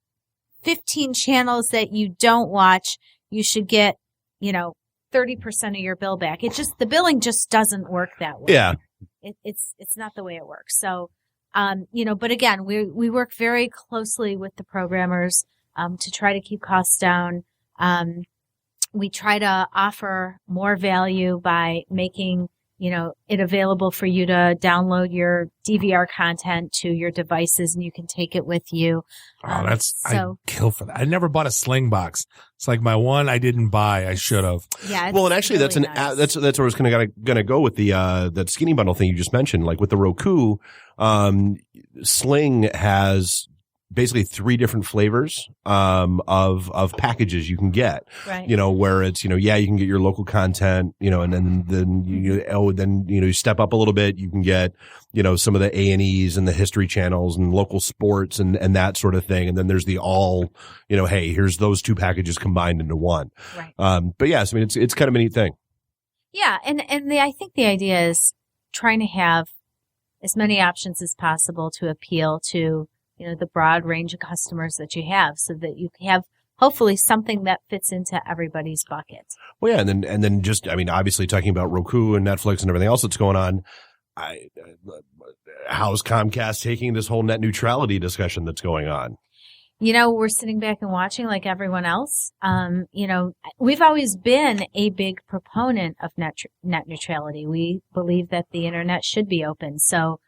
Speaker 5: 15 channels that you don't watch, you should get, 30% of your bill back. The billing just doesn't work that way.
Speaker 23: Yeah.
Speaker 5: It's not the way it works. So, but again, we work very closely with the programmers, to try to keep costs down. We try to offer more value by making, it available for you to download your DVR content to your devices and you can take it with you.
Speaker 2: I kill for that. I never bought a Sling box. It's like my one I didn't buy. I should have.
Speaker 5: Yeah.
Speaker 23: Well, and actually
Speaker 5: really
Speaker 23: that's where I was gonna go with the that skinny bundle thing you just mentioned. Like with the Roku, Sling has basically 3 different flavors of packages you can get.
Speaker 5: Right.
Speaker 23: Where it's, you can get your local content, and then you step up a little bit, you can get, some of the A&Es and the history channels and local sports and that sort of thing. And then there's the all, hey, here's those 2 packages combined into one.
Speaker 5: Right.
Speaker 23: But yes, I mean, it's kind of a neat thing.
Speaker 5: Yeah. And I think the idea is trying to have as many options as possible to appeal to the broad range of customers that you have so that you have hopefully something that fits into everybody's bucket.
Speaker 23: Well, yeah. And then just, I mean, obviously talking about Roku and Netflix and everything else that's going on. How's Comcast taking this whole net neutrality discussion that's going on?
Speaker 5: We're sitting back and watching like everyone else. We've always been a big proponent of net neutrality. We believe that the internet should be open. So,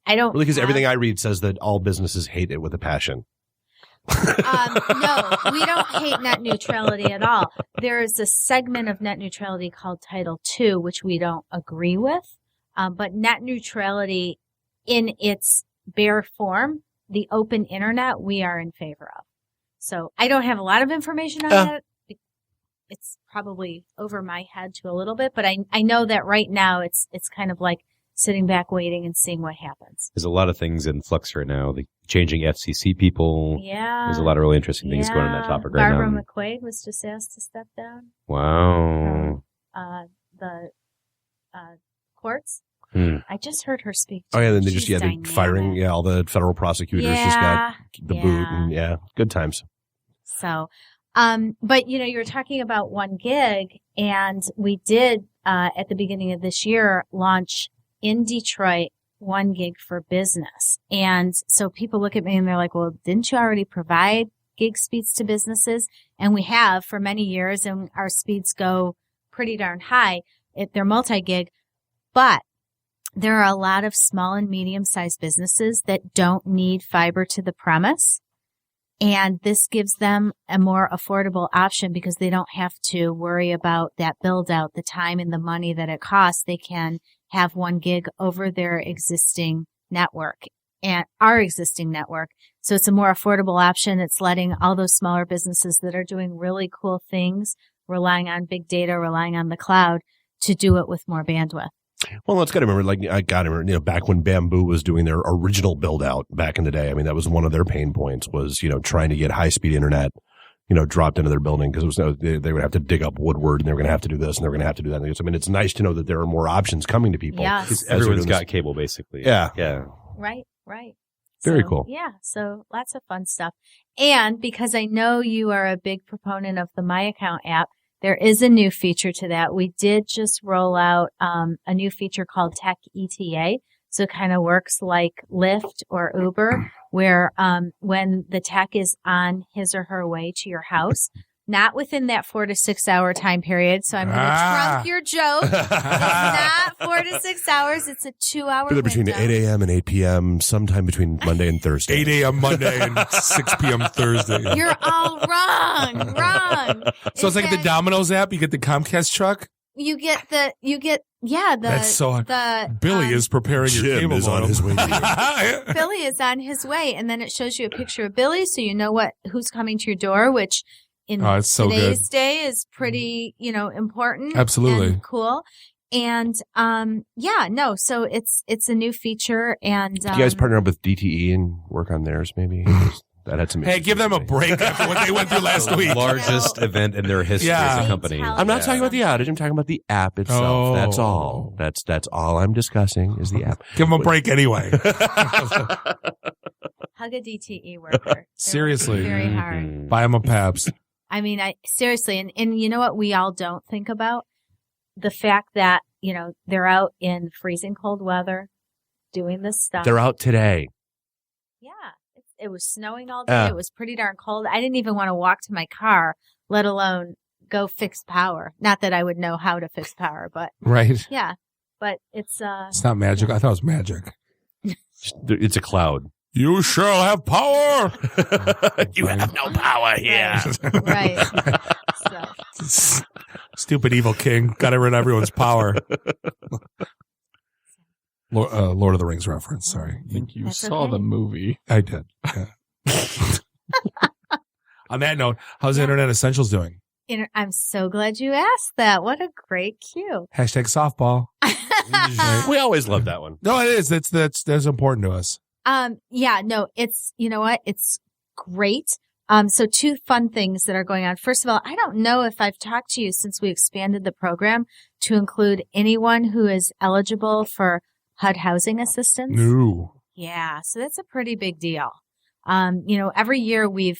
Speaker 5: I don't
Speaker 23: really, because everything I read says that all businesses hate it with a passion.
Speaker 5: No, we don't hate net neutrality at all. There is a segment of net neutrality called Title II, which we don't agree with. But net neutrality in its bare form, the open internet, we are in favor of. So I don't have a lot of information on that. It's probably over my head to a little bit, but I know that right now it's kind of like sitting back waiting and seeing what happens.
Speaker 3: There's a lot of things in flux right now, like changing FCC people.
Speaker 5: Yeah.
Speaker 3: There's a lot of really interesting things going on that topic right
Speaker 5: Barbara
Speaker 3: now.
Speaker 5: McQuaid was just asked to step down.
Speaker 3: Wow.
Speaker 5: The courts. I just heard her speak.
Speaker 23: Oh yeah, then they
Speaker 5: She's
Speaker 23: just they're firing all the federal prosecutors just got the boot and good times.
Speaker 5: So, but you were talking about 1 gig, and we did at the beginning of this year launch in Detroit 1 gig for business. And so people look at me and they're like, well, didn't you already provide gig speeds to businesses? And we have for many years, and our speeds go pretty darn high. They're multi-gig, but there are a lot of small and medium-sized businesses that don't need fiber to the premise. And this gives them a more affordable option because they don't have to worry about that build out, the time and the money that it costs. They can have 1 gig over their existing network and our existing network. So it's a more affordable option. It's letting all those smaller businesses that are doing really cool things, relying on big data, relying on the cloud, to do it with more bandwidth.
Speaker 23: Well, let's remember, back when Bamboo was doing their original build out back in the day. I mean, that was one of their pain points was, trying to get high speed internet, dropped into their building because they would have to dig up Woodward and they were going to have to do this and they were going to have to do that. I mean, it's nice to know that there are more options coming to people.
Speaker 5: Yes.
Speaker 3: Everyone's got cable, basically.
Speaker 23: Yeah.
Speaker 3: Yeah.
Speaker 5: Right.
Speaker 23: Very cool.
Speaker 5: Yeah. So lots of fun stuff. And because I know you are a big proponent of the My Account app, there is a new feature to that. We did just roll out a new feature called Tech ETA. So it kind of works like Lyft or Uber, where when the tech is on his or her way to your house, not within that 4 to 6 hour time period. So I'm going to trump your joke. It's not 4 to 6 hours. It's a 2 hour window.
Speaker 23: Between 8 a.m. and 8 p.m., sometime between Monday and Thursday.
Speaker 2: 8 a.m. Monday and 6 p.m. Thursday.
Speaker 5: You're all wrong.
Speaker 2: So it's like the Domino's app. You get the Comcast truck.
Speaker 5: That's
Speaker 2: so hard. Billy is preparing your
Speaker 23: Jim
Speaker 2: cable
Speaker 23: is on his way.
Speaker 5: Billy is on his way, and then it shows you a picture of Billy, so you know who's coming to your door, which in today's day is pretty, important.
Speaker 2: Absolutely.
Speaker 5: And cool. And so it's a new feature, and
Speaker 23: do you guys partner up with DTE and work on theirs maybe? That had some.
Speaker 2: Hey, give them a break after what they went through last week.
Speaker 3: Largest event in their history as a company.
Speaker 23: I'm not talking about the outage. I'm talking about the app itself. That's all. That's all I'm discussing is the app.
Speaker 2: Give them a break anyway.
Speaker 5: Hug a DTE worker.
Speaker 2: Seriously.
Speaker 5: Very hard.
Speaker 2: Buy them a Pabst.
Speaker 5: I mean, seriously, and you know what we all don't think about? The fact that, they're out in freezing cold weather doing this stuff.
Speaker 23: They're out today.
Speaker 5: Yeah. It was snowing all day. It was pretty darn cold. I didn't even want to walk to my car, let alone go fix power. Not that I would know how to fix power, but.
Speaker 2: Right.
Speaker 5: Yeah. But it's
Speaker 2: not magic. I thought it was magic.
Speaker 23: It's a cloud.
Speaker 2: You shall have power.
Speaker 23: You have no power here.
Speaker 5: Right.
Speaker 2: Stupid evil king. Got rid of everyone's power. Lord of the Rings reference. Sorry.
Speaker 1: I think you saw the movie.
Speaker 2: I did. Yeah. On that note, how's Internet Essentials doing?
Speaker 5: I'm so glad you asked that. What a great cue.
Speaker 2: Hashtag softball.
Speaker 23: We always love that one.
Speaker 2: No, it is. That's important to us.
Speaker 5: Yeah, no, it's, you know what? It's great. So two fun things that are going on. First of all, I don't know if I've talked to you since we expanded the program to include anyone who is eligible for HUD housing assistance.
Speaker 2: No.
Speaker 5: Yeah. So that's a pretty big deal. Every year we've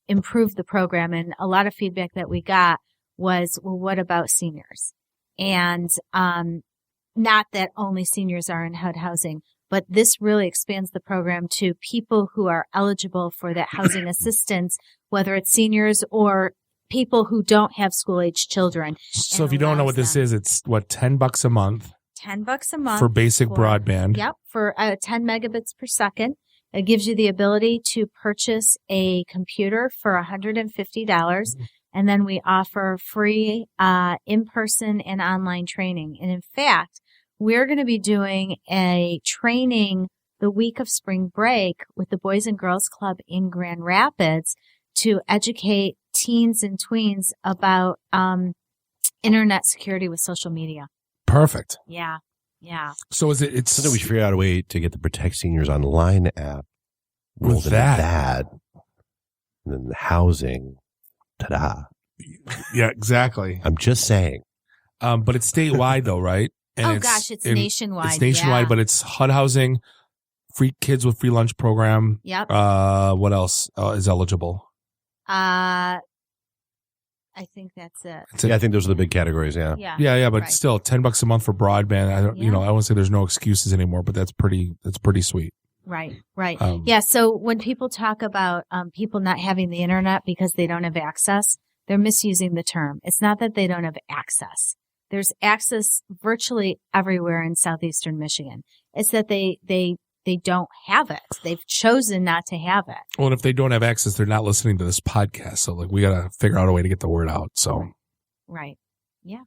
Speaker 5: improved the program, and a lot of feedback that we got was, well, what about seniors? And, not that only seniors are in HUD housing, but this really expands the program to people who are eligible for that housing assistance, whether it's seniors or people who don't have school-age children.
Speaker 2: So if you don't know what this is, it's what, $10 a month?
Speaker 5: $10 a month
Speaker 2: for basic broadband.
Speaker 5: Yep, for 10 megabits per second. It gives you the ability to purchase a computer for $150, and then we offer free in-person and online training. And in fact, we're going to be doing a training the week of spring break with the Boys and Girls Club in Grand Rapids to educate teens and tweens about internet security with social media.
Speaker 2: Perfect.
Speaker 5: Yeah. Yeah.
Speaker 2: So it's
Speaker 23: so that we should figure out a way to get the Protect Seniors Online app
Speaker 2: with that.
Speaker 23: And then the housing. Ta-da.
Speaker 2: Yeah, exactly.
Speaker 23: I'm just saying.
Speaker 2: But it's statewide though, right? And
Speaker 5: it's nationwide.
Speaker 2: It's nationwide,
Speaker 5: yeah.
Speaker 2: But it's HUD housing, free kids with free lunch program.
Speaker 5: Yep.
Speaker 2: What else is eligible?
Speaker 5: I think that's it.
Speaker 23: Yeah, I think those are the big categories. Yeah.
Speaker 5: Yeah.
Speaker 2: But
Speaker 5: right.
Speaker 2: still, $10 a month for broadband. I don't want to say there's no excuses anymore, but that's pretty sweet.
Speaker 5: Right. Yeah. So when people talk about people not having the internet because they don't have access, they're misusing the term. It's not that they don't have access. There's access virtually everywhere in southeastern Michigan. It's that they don't have it. They've chosen not to have it.
Speaker 2: Well, and if they don't have access, they're not listening to this podcast. So we got to figure out a way to get the word out. So.
Speaker 5: Right. Yeah.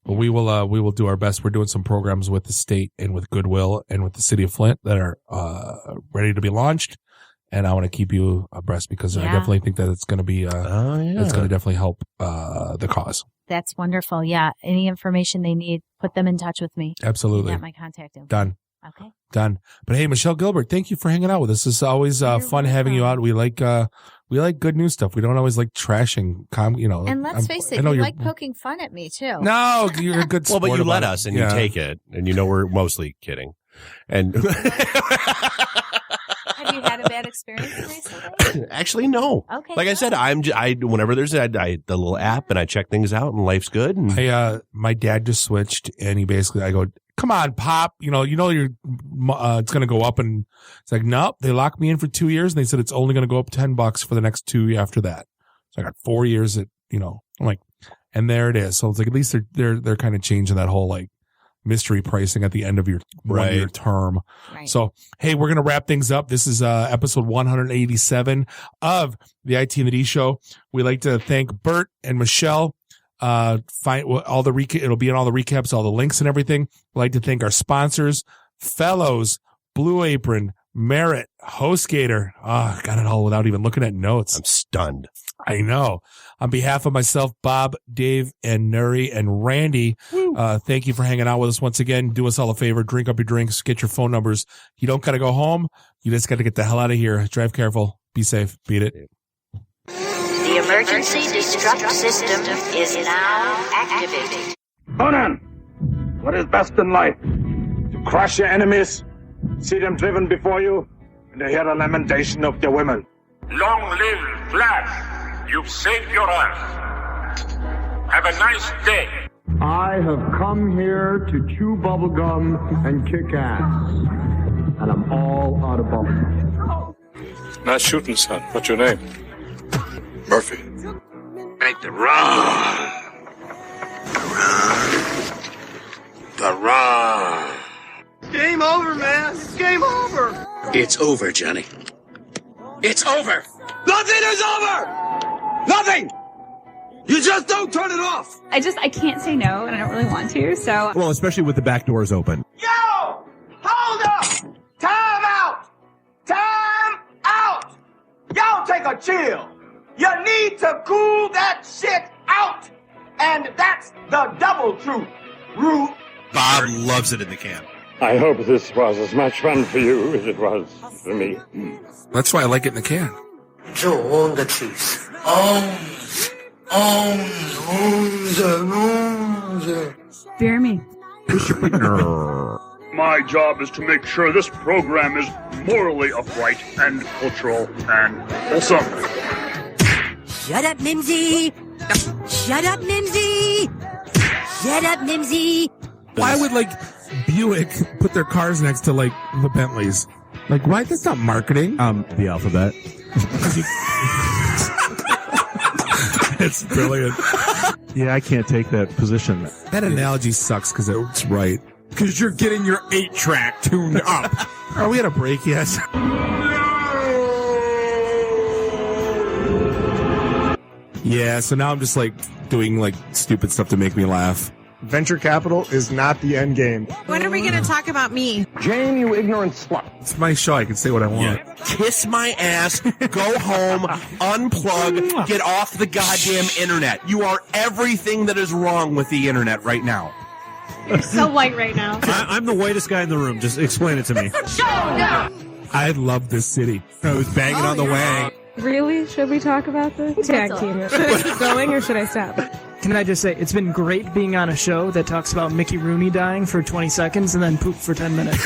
Speaker 2: Well, we will do our best. We're doing some programs with the state and with Goodwill and with the city of Flint that are ready to be launched. And I want to keep you abreast because I definitely think that it's going to be it's going to definitely help the cause.
Speaker 5: That's wonderful. Yeah. Any information they need, put them in touch with me.
Speaker 2: Absolutely.
Speaker 5: You got my contact info.
Speaker 2: Done.
Speaker 5: Okay.
Speaker 2: Done. But hey, Michelle Gilbert, thank you for hanging out with us. It's always fun having you out. We like good news stuff. We don't always like trashing.
Speaker 5: And let's face it, you like poking fun at me too.
Speaker 2: No, you're a good sport.
Speaker 23: Well, but you let
Speaker 2: about
Speaker 23: us and you take it, and we're mostly kidding. And
Speaker 5: have you had a bad experience recently?
Speaker 23: Actually, no.
Speaker 5: Okay.
Speaker 23: Like I said, whenever there's the little app and I check things out and life's good. And
Speaker 2: my dad just switched and I go, come on, Pop. You're it's going to go up, and it's like, nope. They locked me in for 2 years, and they said it's only going to go up $10 for the next 2 after that. So I got 4 years. I'm like, and there it is. So it's like at least they're kind of changing that whole like mystery pricing at the end of your 1 year term.
Speaker 5: Right.
Speaker 2: So hey, we're going to wrap things up. This is episode 187 of the ITintheD show. We like to thank Bert and Michelle. Find all the it'll be in all the recaps, all the links and everything. We'd like to thank our sponsors, Fellows, Blue Apron, Merit, HostGator. Got it all without even looking at notes.
Speaker 23: I'm stunned.
Speaker 2: I know. On behalf of myself, Bob, Dave, and Nuri, and Randy, thank you for hanging out with us once again. Do us all a favor. Drink up your drinks. Get your phone numbers. You don't got to go home. You just got to get the hell out of here. Drive careful. Be safe. Beat it.
Speaker 7: The emergency destruct system is now activated.
Speaker 10: Conan, what is best in life? To crush your enemies, see them driven before you, and to hear the lamentation of their women.
Speaker 14: Long live Flash. You've saved your ass. Have a nice day.
Speaker 10: I have come here to chew bubblegum and kick ass. And I'm all out of bubblegum.
Speaker 14: Nice shooting, son. What's your name? Murphy.
Speaker 10: Make the run. The run.
Speaker 4: Game over, man. It's game over.
Speaker 10: It's over, Johnny. It's over. Nothing is over. Nothing. You just don't turn it off.
Speaker 20: I can't say no, and I don't really want to, so.
Speaker 24: Well, especially with the back doors open.
Speaker 10: Yo! Hold up! Time out! Time out! Y'all take a chill. You need to cool that shit out. And that's the double truth. Root.
Speaker 24: Bob loves it in the can.
Speaker 10: I hope this was as much fun for you as it was for me.
Speaker 2: That's why I like it in the can.
Speaker 10: 就on the truth.
Speaker 20: Fear me.
Speaker 10: My job is to make sure this program is morally upright and cultural and wholesome.
Speaker 7: Shut up, Mimsy! Shut up, Mimsy! Shut up, Mimsy!
Speaker 2: Why would Buick put their cars next to the Bentleys? Why? That's not marketing.
Speaker 24: The alphabet.
Speaker 2: It's brilliant.
Speaker 24: Yeah, I can't take that position.
Speaker 2: That analogy sucks because it's right. Because you're getting your 8-track tuned up. Are we at a break yet? Yeah, so now I'm just doing stupid stuff to make me laugh.
Speaker 10: Venture capital is not the end game.
Speaker 12: When are we going to talk about me?
Speaker 10: Jane, you ignorant slut.
Speaker 2: It's my show. I can say what I want.
Speaker 24: Kiss my ass, go home, unplug, get off the goddamn internet. You are everything that is wrong with the internet right now.
Speaker 20: You're so white right now.
Speaker 24: I'm the whitest guy in the room. Just explain it to me.
Speaker 2: I love this city.
Speaker 24: I was banging on the wang.
Speaker 12: Really? Should we talk about this? Tag team it. Should I keep going or should I stop?
Speaker 25: Can I just say, it's been great being on a show that talks about Mickey Rooney dying for 20 seconds and then poop for 10 minutes.